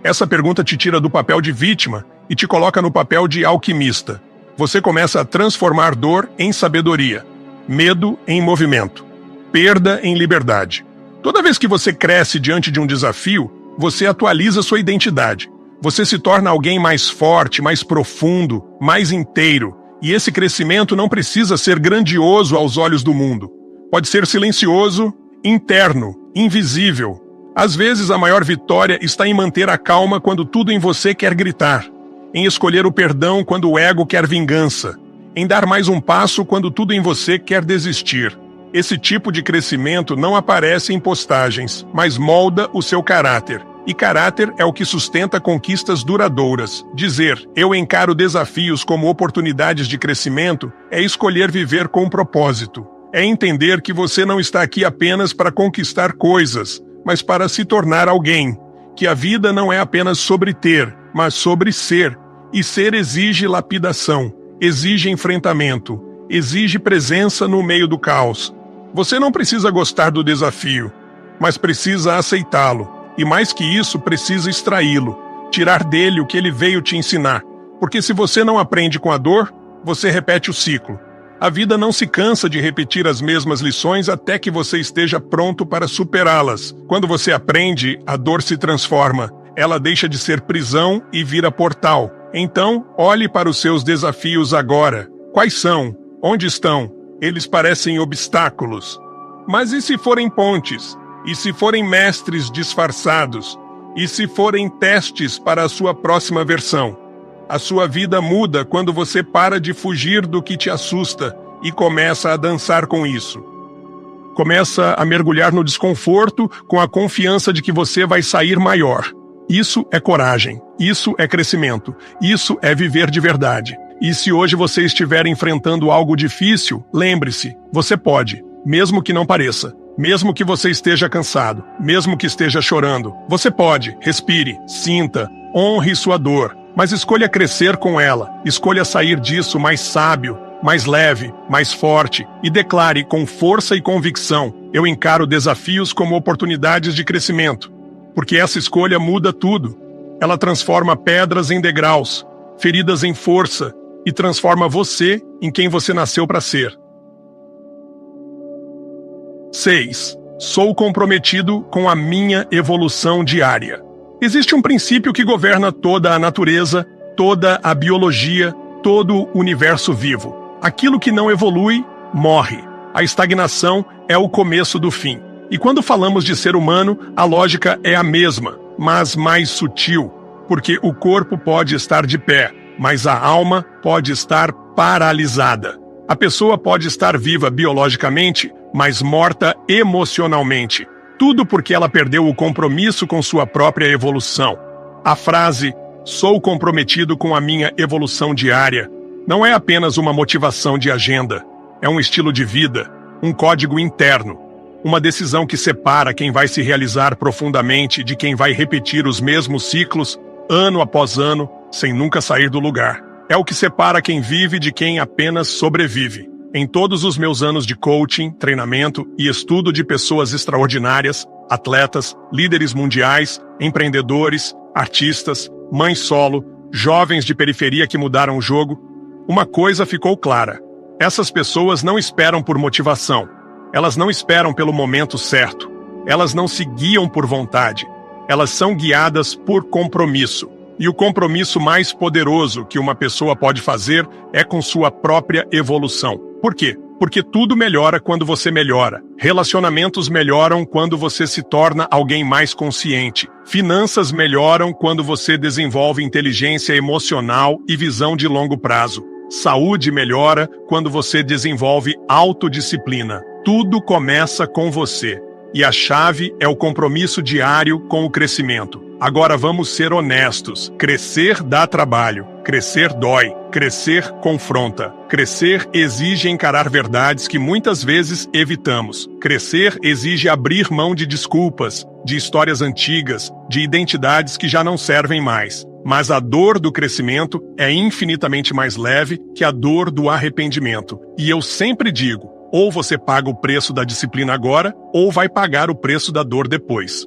Essa pergunta te tira do papel de vítima e te coloca no papel de alquimista. Você começa a transformar dor em sabedoria, medo em movimento, perda em liberdade. Toda vez que você cresce diante de um desafio, você atualiza sua identidade. Você se torna alguém mais forte, mais profundo, mais inteiro. E esse crescimento não precisa ser grandioso aos olhos do mundo. Pode ser silencioso, interno, invisível. Às vezes a maior vitória está em manter a calma quando tudo em você quer gritar, em escolher o perdão quando o ego quer vingança, em dar mais um passo quando tudo em você quer desistir. Esse tipo de crescimento não aparece em postagens, mas molda o seu caráter. E caráter é o que sustenta conquistas duradouras. Dizer, eu encaro desafios como oportunidades de crescimento, é escolher viver com propósito. É entender que você não está aqui apenas para conquistar coisas, mas para se tornar alguém. Que a vida não é apenas sobre ter, mas sobre ser. E ser exige lapidação, exige enfrentamento, exige presença no meio do caos. Você não precisa gostar do desafio, mas precisa aceitá-lo. E mais que isso, precisa extraí-lo, tirar dele o que ele veio te ensinar. Porque se você não aprende com a dor, você repete o ciclo. A vida não se cansa de repetir as mesmas lições até que você esteja pronto para superá-las. Quando você aprende, a dor se transforma. Ela deixa de ser prisão e vira portal. Então, olhe para os seus desafios agora. Quais são? Onde estão? Eles parecem obstáculos. Mas e se forem pontes? E se forem mestres disfarçados? E se forem testes para a sua próxima versão? A sua vida muda quando você para de fugir do que te assusta e começa a dançar com isso. Começa a mergulhar no desconforto com a confiança de que você vai sair maior. Isso é coragem, isso é crescimento, isso é viver de verdade. E se hoje você estiver enfrentando algo difícil, lembre-se, você pode, mesmo que não pareça. Mesmo que você esteja cansado, mesmo que esteja chorando, você pode, respire, sinta, honre sua dor, mas escolha crescer com ela, escolha sair disso mais sábio, mais leve, mais forte e declare com força e convicção: eu encaro desafios como oportunidades de crescimento, porque essa escolha muda tudo. Ela transforma pedras em degraus, feridas em força e transforma você em quem você nasceu para ser. 6. Sou comprometido com a minha evolução diária. Existe um princípio que governa toda a natureza, toda a biologia, todo o universo vivo. Aquilo que não evolui, morre. A estagnação é o começo do fim. E quando falamos de ser humano, a lógica é a mesma, mas mais sutil, porque o corpo pode estar de pé, mas a alma pode estar paralisada. A pessoa pode estar viva biologicamente, mas morta emocionalmente. Tudo porque ela perdeu o compromisso com sua própria evolução. A frase, sou comprometido com a minha evolução diária, não é apenas uma motivação de agenda. É um estilo de vida, um código interno. Uma decisão que separa quem vai se realizar profundamente de quem vai repetir os mesmos ciclos, ano após ano, sem nunca sair do lugar. É o que separa quem vive de quem apenas sobrevive. Em todos os meus anos de coaching, treinamento e estudo de pessoas extraordinárias, atletas, líderes mundiais, empreendedores, artistas, mães solo, jovens de periferia que mudaram o jogo, uma coisa ficou clara. Essas pessoas não esperam por motivação. Elas não esperam pelo momento certo. Elas não se guiam por vontade. Elas são guiadas por compromisso. E o compromisso mais poderoso que uma pessoa pode fazer é com sua própria evolução. Por quê? Porque tudo melhora quando você melhora. Relacionamentos melhoram quando você se torna alguém mais consciente. Finanças melhoram quando você desenvolve inteligência emocional e visão de longo prazo. Saúde melhora quando você desenvolve autodisciplina. Tudo começa com você. E a chave é o compromisso diário com o crescimento. Agora vamos ser honestos. Crescer dá trabalho. Crescer dói. Crescer confronta. Crescer exige encarar verdades que muitas vezes evitamos. Crescer exige abrir mão de desculpas, de histórias antigas, de identidades que já não servem mais. Mas a dor do crescimento é infinitamente mais leve que a dor do arrependimento. E eu sempre digo, ou você paga o preço da disciplina agora, ou vai pagar o preço da dor depois.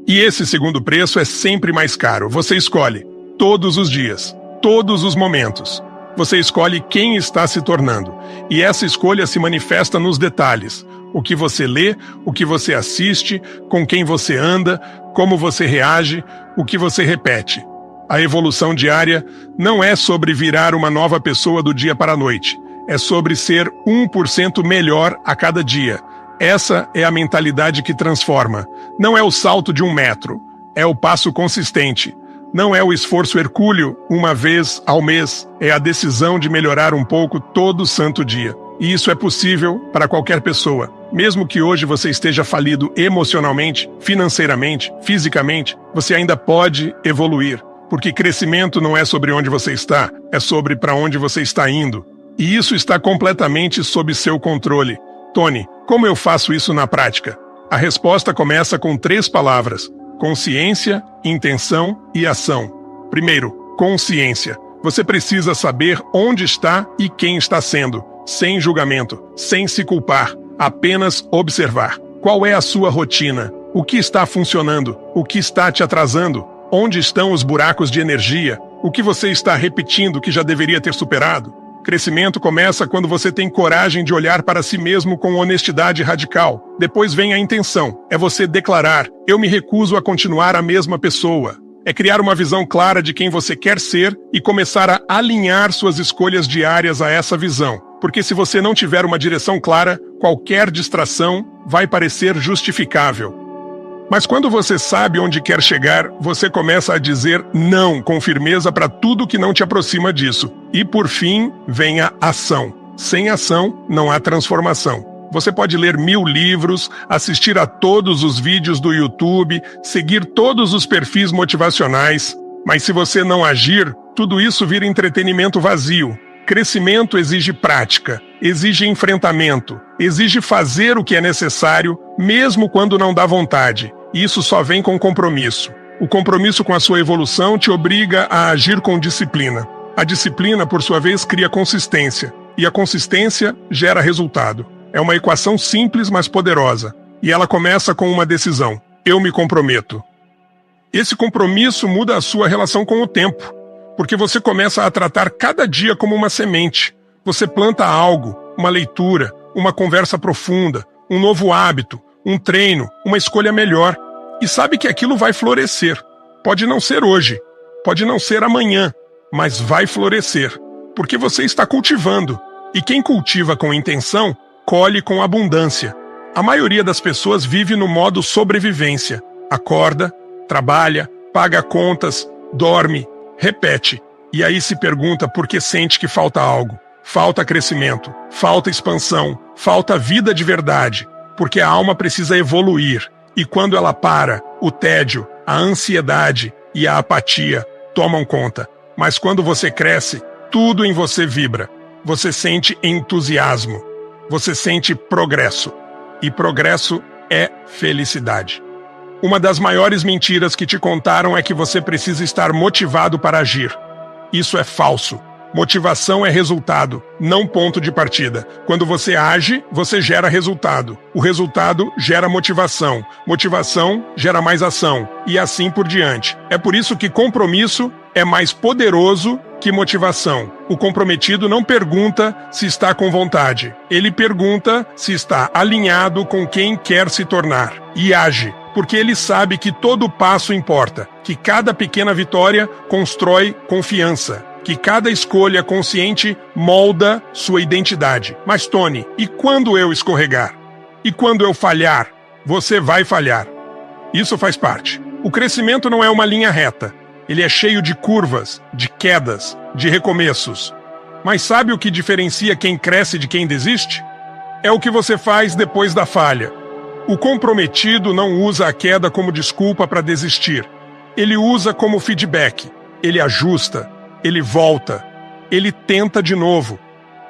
E esse segundo preço é sempre mais caro. Você escolhe, todos os dias, todos os momentos. Você escolhe quem está se tornando. E essa escolha se manifesta nos detalhes. O que você lê, o que você assiste, com quem você anda, como você reage, o que você repete. A evolução diária não é sobre virar uma nova pessoa do dia para a noite. É sobre ser 1% melhor a cada dia. Essa é a mentalidade que transforma. Não é o salto de 1 metro. É o passo consistente. Não é o esforço hercúleo, uma vez ao mês. É a decisão de melhorar um pouco todo santo dia. E isso é possível para qualquer pessoa. Mesmo que hoje você esteja falido emocionalmente, financeiramente, fisicamente, você ainda pode evoluir. Porque crescimento não é sobre onde você está, é sobre para onde você está indo. E isso está completamente sob seu controle. Tony, como eu faço isso na prática? A resposta começa com 3 palavras: consciência, intenção e ação. Primeiro, consciência. Você precisa saber onde está e quem está sendo, sem julgamento, sem se culpar, apenas observar. Qual é a sua rotina? O que está funcionando? O que está te atrasando? Onde estão os buracos de energia? O que você está repetindo que já deveria ter superado? Crescimento começa quando você tem coragem de olhar para si mesmo com honestidade radical. Depois vem a intenção. É você declarar: eu me recuso a continuar a mesma pessoa. É criar uma visão clara de quem você quer ser e começar a alinhar suas escolhas diárias a essa visão. Porque se você não tiver uma direção clara, qualquer distração vai parecer justificável. Mas quando você sabe onde quer chegar, você começa a dizer não com firmeza para tudo que não te aproxima disso. E por fim, vem a ação. Sem ação, não há transformação. Você pode ler 1000 livros, assistir a todos os vídeos do YouTube, seguir todos os perfis motivacionais, mas se você não agir, tudo isso vira entretenimento vazio. Crescimento exige prática, exige enfrentamento, exige fazer o que é necessário, mesmo quando não dá vontade. Isso só vem com compromisso. O compromisso com a sua evolução te obriga a agir com disciplina. A disciplina, por sua vez, cria consistência, e a consistência gera resultado. É uma equação simples, mas poderosa, e ela começa com uma decisão: eu me comprometo. Esse compromisso muda a sua relação com o tempo, porque você começa a tratar cada dia como uma semente. Você planta algo, uma leitura, uma conversa profunda, um novo hábito, um treino, uma escolha melhor. E sabe que aquilo vai florescer. Pode não ser hoje, pode não ser amanhã, mas vai florescer, porque você está cultivando. E quem cultiva com intenção, colhe com abundância. A maioria das pessoas vive no modo sobrevivência. Acorda, trabalha, paga contas, dorme, repete, e aí se pergunta por que sente que falta algo. Falta crescimento, falta expansão, falta vida de verdade, porque a alma precisa evoluir, e quando ela para, o tédio, a ansiedade e a apatia tomam conta. Mas quando você cresce, tudo em você vibra. Você sente entusiasmo, você sente progresso, e progresso é felicidade. Uma das maiores mentiras que te contaram é que você precisa estar motivado para agir. Isso é falso. Motivação é resultado, não ponto de partida. Quando você age, você gera resultado. O resultado gera motivação. Motivação gera mais ação. E assim por diante. É por isso que compromisso é mais poderoso que motivação. O comprometido não pergunta se está com vontade. Ele pergunta se está alinhado com quem quer se tornar. E age, porque ele sabe que todo passo importa. Que cada pequena vitória constrói confiança. Que cada escolha consciente molda sua identidade. Mas, Tony, e quando eu escorregar? E quando eu falhar? Você vai falhar. Isso faz parte. O crescimento não é uma linha reta. Ele é cheio de curvas, de quedas, de recomeços. Mas sabe o que diferencia quem cresce de quem desiste? É o que você faz depois da falha. O comprometido não usa a queda como desculpa para desistir. Ele usa como feedback, ele ajusta, ele volta, ele tenta de novo,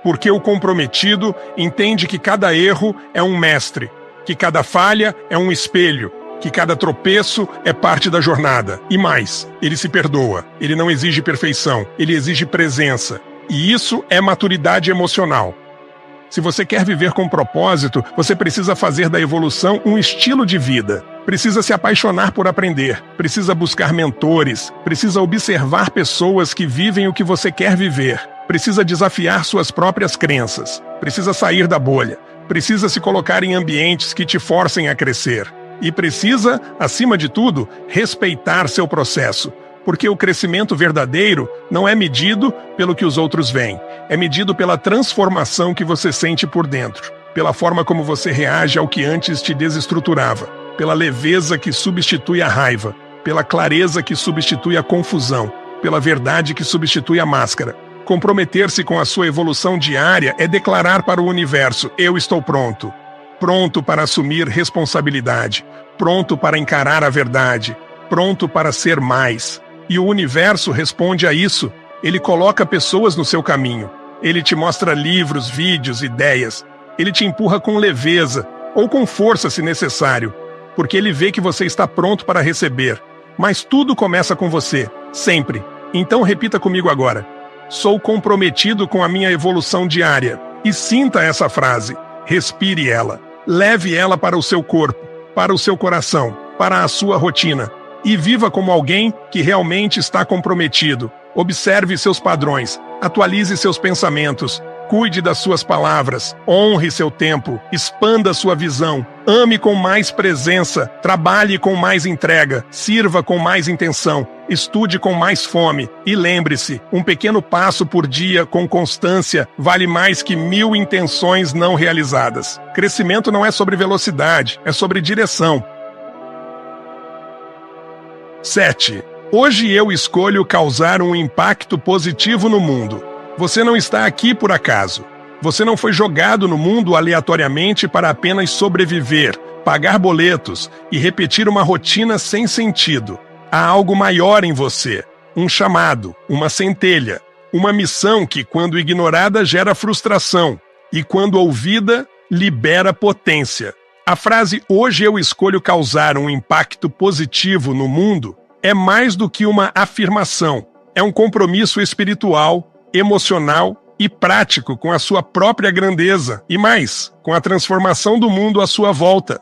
porque o comprometido entende que cada erro é um mestre, que cada falha é um espelho, que cada tropeço é parte da jornada. E mais, ele se perdoa, ele não exige perfeição, ele exige presença. E isso é maturidade emocional. Se você quer viver com propósito, você precisa fazer da evolução um estilo de vida. Precisa se apaixonar por aprender, precisa buscar mentores, precisa observar pessoas que vivem o que você quer viver, precisa desafiar suas próprias crenças, precisa sair da bolha, precisa se colocar em ambientes que te forcem a crescer. E precisa, acima de tudo, respeitar seu processo. Porque o crescimento verdadeiro não é medido pelo que os outros veem, é medido pela transformação que você sente por dentro, pela forma como você reage ao que antes te desestruturava, pela leveza que substitui a raiva, pela clareza que substitui a confusão, pela verdade que substitui a máscara. Comprometer-se com a sua evolução diária é declarar para o universo: eu estou pronto. Pronto para assumir responsabilidade, pronto para encarar a verdade, pronto para ser mais. E o universo responde a isso. Ele coloca pessoas no seu caminho. Ele te mostra livros, vídeos, ideias. Ele te empurra com leveza, ou com força se necessário, porque ele vê que você está pronto para receber. Mas tudo começa com você, sempre. Então repita comigo agora: sou comprometido com a minha evolução diária. E sinta essa frase, respire ela, leve ela para o seu corpo, para o seu coração, para a sua rotina. E viva como alguém que realmente está comprometido. Observe seus padrões, atualize seus pensamentos, cuide das suas palavras, honre seu tempo, expanda sua visão, ame com mais presença, trabalhe com mais entrega, sirva com mais intenção, estude com mais fome e lembre-se, um pequeno passo por dia com constância vale mais que 1000 intenções não realizadas. Crescimento não é sobre velocidade, é sobre direção. 7. Hoje eu escolho causar um impacto positivo no mundo. Você não está aqui por acaso. Você não foi jogado no mundo aleatoriamente para apenas sobreviver, pagar boletos e repetir uma rotina sem sentido. Há algo maior em você, um chamado, uma centelha, uma missão que, quando ignorada, gera frustração e, quando ouvida, libera potência. A frase "hoje eu escolho causar um impacto positivo no mundo" é mais do que uma afirmação. É um compromisso espiritual, emocional e prático com a sua própria grandeza e mais, com a transformação do mundo à sua volta.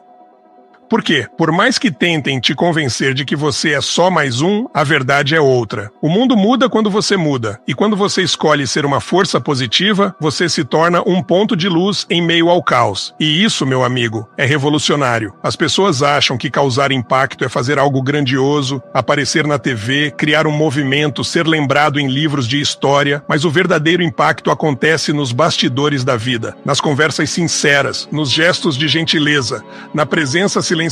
Por quê? Por mais que tentem te convencer de que você é só mais um, a verdade é outra. O mundo muda quando você muda, e quando você escolhe ser uma força positiva, você se torna um ponto de luz em meio ao caos. E isso, meu amigo, é revolucionário. As pessoas acham que causar impacto é fazer algo grandioso, aparecer na TV, criar um movimento, ser lembrado em livros de história, mas o verdadeiro impacto acontece nos bastidores da vida, nas conversas sinceras, nos gestos de gentileza, na presença silenciosa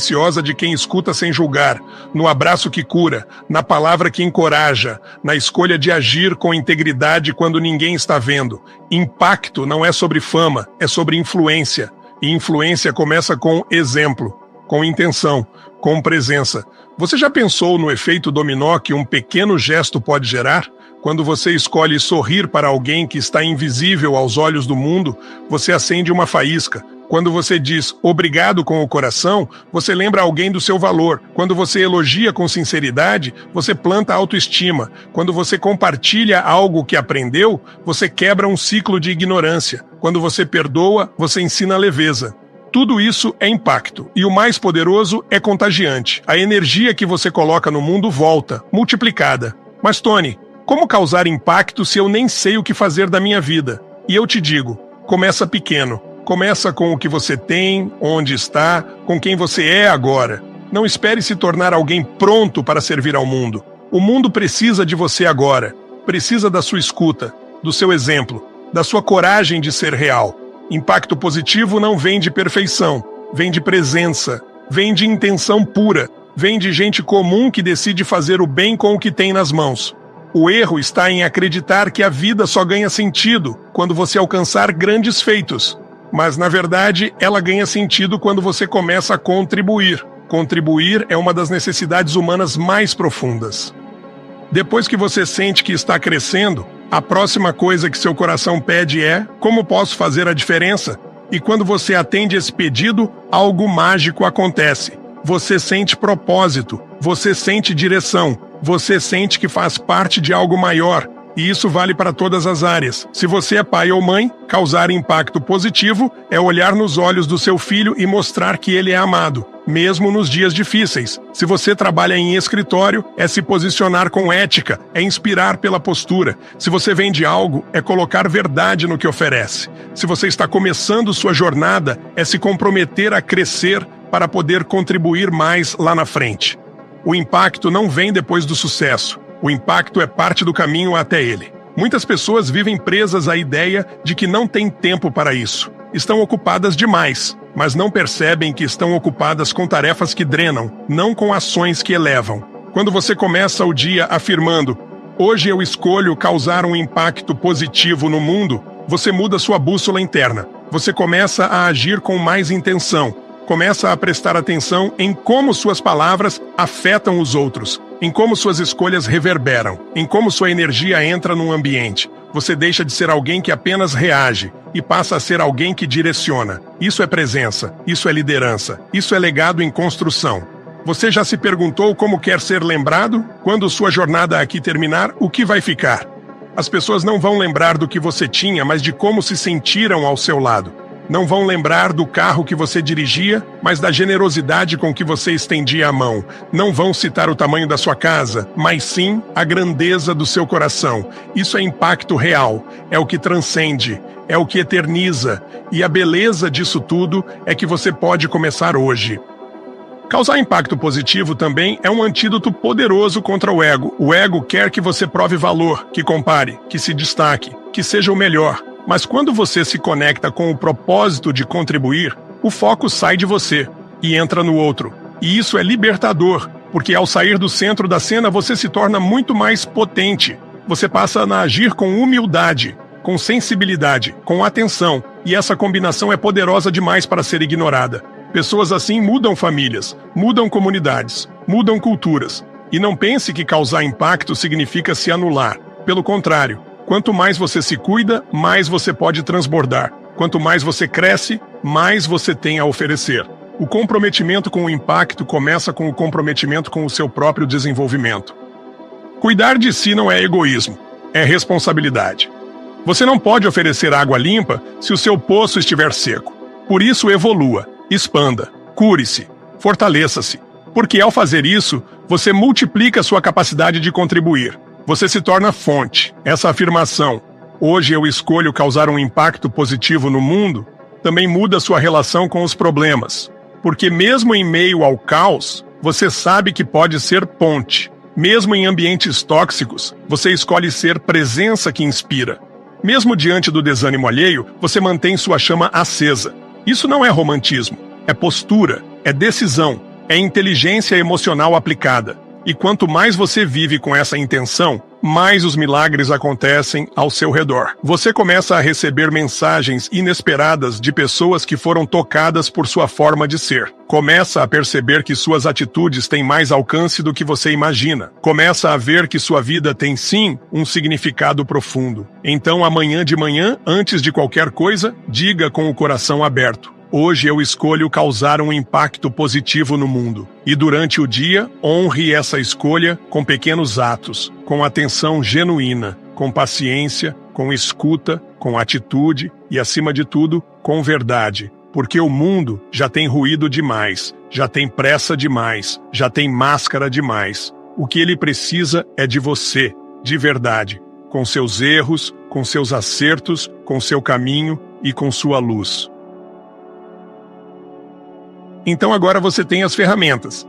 de quem escuta sem julgar, no abraço que cura, na palavra que encoraja, na escolha de agir com integridade quando ninguém está vendo. Impacto não é sobre fama, é sobre influência. E influência começa com exemplo, com intenção, com presença. Você já pensou no efeito dominó que um pequeno gesto pode gerar? Quando você escolhe sorrir para alguém que está invisível aos olhos do mundo, você acende uma faísca. Quando você diz obrigado com o coração, você lembra alguém do seu valor. Quando você elogia com sinceridade, você planta autoestima. Quando você compartilha algo que aprendeu, você quebra um ciclo de ignorância. Quando você perdoa, você ensina leveza. Tudo isso é impacto. E o mais poderoso é contagiante. A energia que você coloca no mundo volta, multiplicada. Mas, Tony, como causar impacto se eu nem sei o que fazer da minha vida? E eu te digo, começa pequeno. Começa com o que você tem, onde está, com quem você é agora. Não espere se tornar alguém pronto para servir ao mundo. O mundo precisa de você agora. Precisa da sua escuta, do seu exemplo, da sua coragem de ser real. Impacto positivo não vem de perfeição, vem de presença, vem de intenção pura, vem de gente comum que decide fazer o bem com o que tem nas mãos. O erro está em acreditar que a vida só ganha sentido quando você alcançar grandes feitos. Mas, na verdade, ela ganha sentido quando você começa a contribuir, Contribuir é uma das necessidades humanas mais profundas. Depois que você sente que está crescendo, a próxima coisa que seu coração pede é: como posso fazer a diferença? E quando você atende esse pedido, algo mágico acontece. Você sente propósito, você sente direção, você sente que faz parte de algo maior. E isso vale para todas as áreas. Se você é pai ou mãe, causar impacto positivo é olhar nos olhos do seu filho e mostrar que ele é amado, mesmo nos dias difíceis. Se você trabalha em escritório, é se posicionar com ética, é inspirar pela postura. Se você vende algo, é colocar verdade no que oferece. Se você está começando sua jornada, é se comprometer a crescer para poder contribuir mais lá na frente. O impacto não vem depois do sucesso. O impacto é parte do caminho até ele. Muitas pessoas vivem presas à ideia de que não têm tempo para isso. Estão ocupadas demais, mas não percebem que estão ocupadas com tarefas que drenam, não com ações que elevam. Quando você começa o dia afirmando: hoje eu escolho causar um impacto positivo no mundo, você muda sua bússola interna. Você começa a agir com mais intenção. Começa a prestar atenção em como suas palavras afetam os outros, em como suas escolhas reverberam, em como sua energia entra num ambiente. Você deixa de ser alguém que apenas reage e passa a ser alguém que direciona. Isso é presença, isso é liderança, isso é legado em construção. Você já se perguntou como quer ser lembrado? Quando sua jornada aqui terminar, o que vai ficar? As pessoas não vão lembrar do que você tinha, mas de como se sentiram ao seu lado. Não vão lembrar do carro que você dirigia, mas da generosidade com que você estendia a mão. Não vão citar o tamanho da sua casa, mas sim a grandeza do seu coração. Isso é impacto real, é o que transcende, é o que eterniza. E a beleza disso tudo é que você pode começar hoje. Causar impacto positivo também é um antídoto poderoso contra o ego. O ego quer que você prove valor, que compare, que se destaque, que seja o melhor. Mas quando você se conecta com o propósito de contribuir, o foco sai de você e entra no outro. E isso é libertador, porque ao sair do centro da cena você se torna muito mais potente. Você passa a agir com humildade, com sensibilidade, com atenção, e essa combinação é poderosa demais para ser ignorada. Pessoas assim mudam famílias, mudam comunidades, mudam culturas. E não pense que causar impacto significa se anular. Pelo contrário, quanto mais você se cuida, mais você pode transbordar. Quanto mais você cresce, mais você tem a oferecer. O comprometimento com o impacto começa com o comprometimento com o seu próprio desenvolvimento. Cuidar de si não é egoísmo, é responsabilidade. Você não pode oferecer água limpa se o seu poço estiver seco. Por isso, evolua, expanda, cure-se, fortaleça-se. Porque ao fazer isso, você multiplica sua capacidade de contribuir. Você se torna fonte. Essa afirmação, hoje eu escolho causar um impacto positivo no mundo, também muda sua relação com os problemas. Porque mesmo em meio ao caos, você sabe que pode ser ponte. Mesmo em ambientes tóxicos, você escolhe ser presença que inspira. Mesmo diante do desânimo alheio, você mantém sua chama acesa. Isso não é romantismo, é postura, é decisão, é inteligência emocional aplicada. E quanto mais você vive com essa intenção, mais os milagres acontecem ao seu redor. Você começa a receber mensagens inesperadas de pessoas que foram tocadas por sua forma de ser. Começa a perceber que suas atitudes têm mais alcance do que você imagina. Começa a ver que sua vida tem sim um significado profundo. Então amanhã de manhã, antes de qualquer coisa, diga com o coração aberto: hoje eu escolho causar um impacto positivo no mundo. E durante o dia, honre essa escolha com pequenos atos, com atenção genuína, com paciência, com escuta, com atitude e, acima de tudo, com verdade. Porque o mundo já tem ruído demais, já tem pressa demais, já tem máscara demais. O que ele precisa é de você, de verdade, com seus erros, com seus acertos, com seu caminho e com sua luz. Então agora você tem as ferramentas,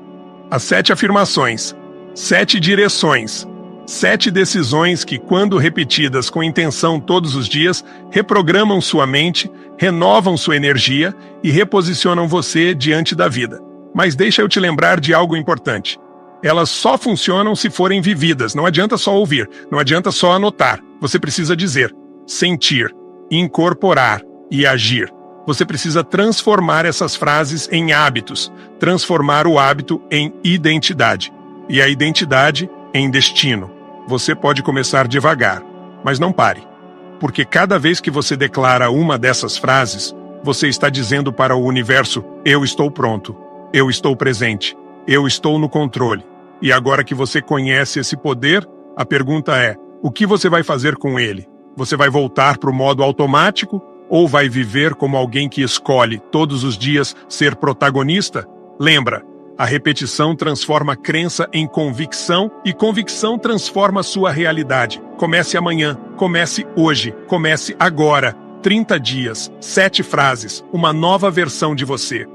as 7 afirmações, 7 direções, 7 decisões que, quando repetidas com intenção todos os dias, reprogramam sua mente, renovam sua energia e reposicionam você diante da vida. Mas deixa eu te lembrar de algo importante. Elas só funcionam se forem vividas, não adianta só ouvir, não adianta só anotar. Você precisa dizer, sentir, incorporar e agir. Você precisa transformar essas frases em hábitos, transformar o hábito em identidade, e a identidade em destino. Você pode começar devagar, mas não pare, porque cada vez que você declara uma dessas frases, você está dizendo para o universo: eu estou pronto, eu estou presente, eu estou no controle. E agora que você conhece esse poder, a pergunta é: o que você vai fazer com ele? Você vai voltar para o modo automático ou vai viver como alguém que escolhe todos os dias ser protagonista? Lembra, a repetição transforma a crença em convicção e convicção transforma a sua realidade. Comece amanhã, comece hoje, comece agora. 30 dias, 7 frases, uma nova versão de você.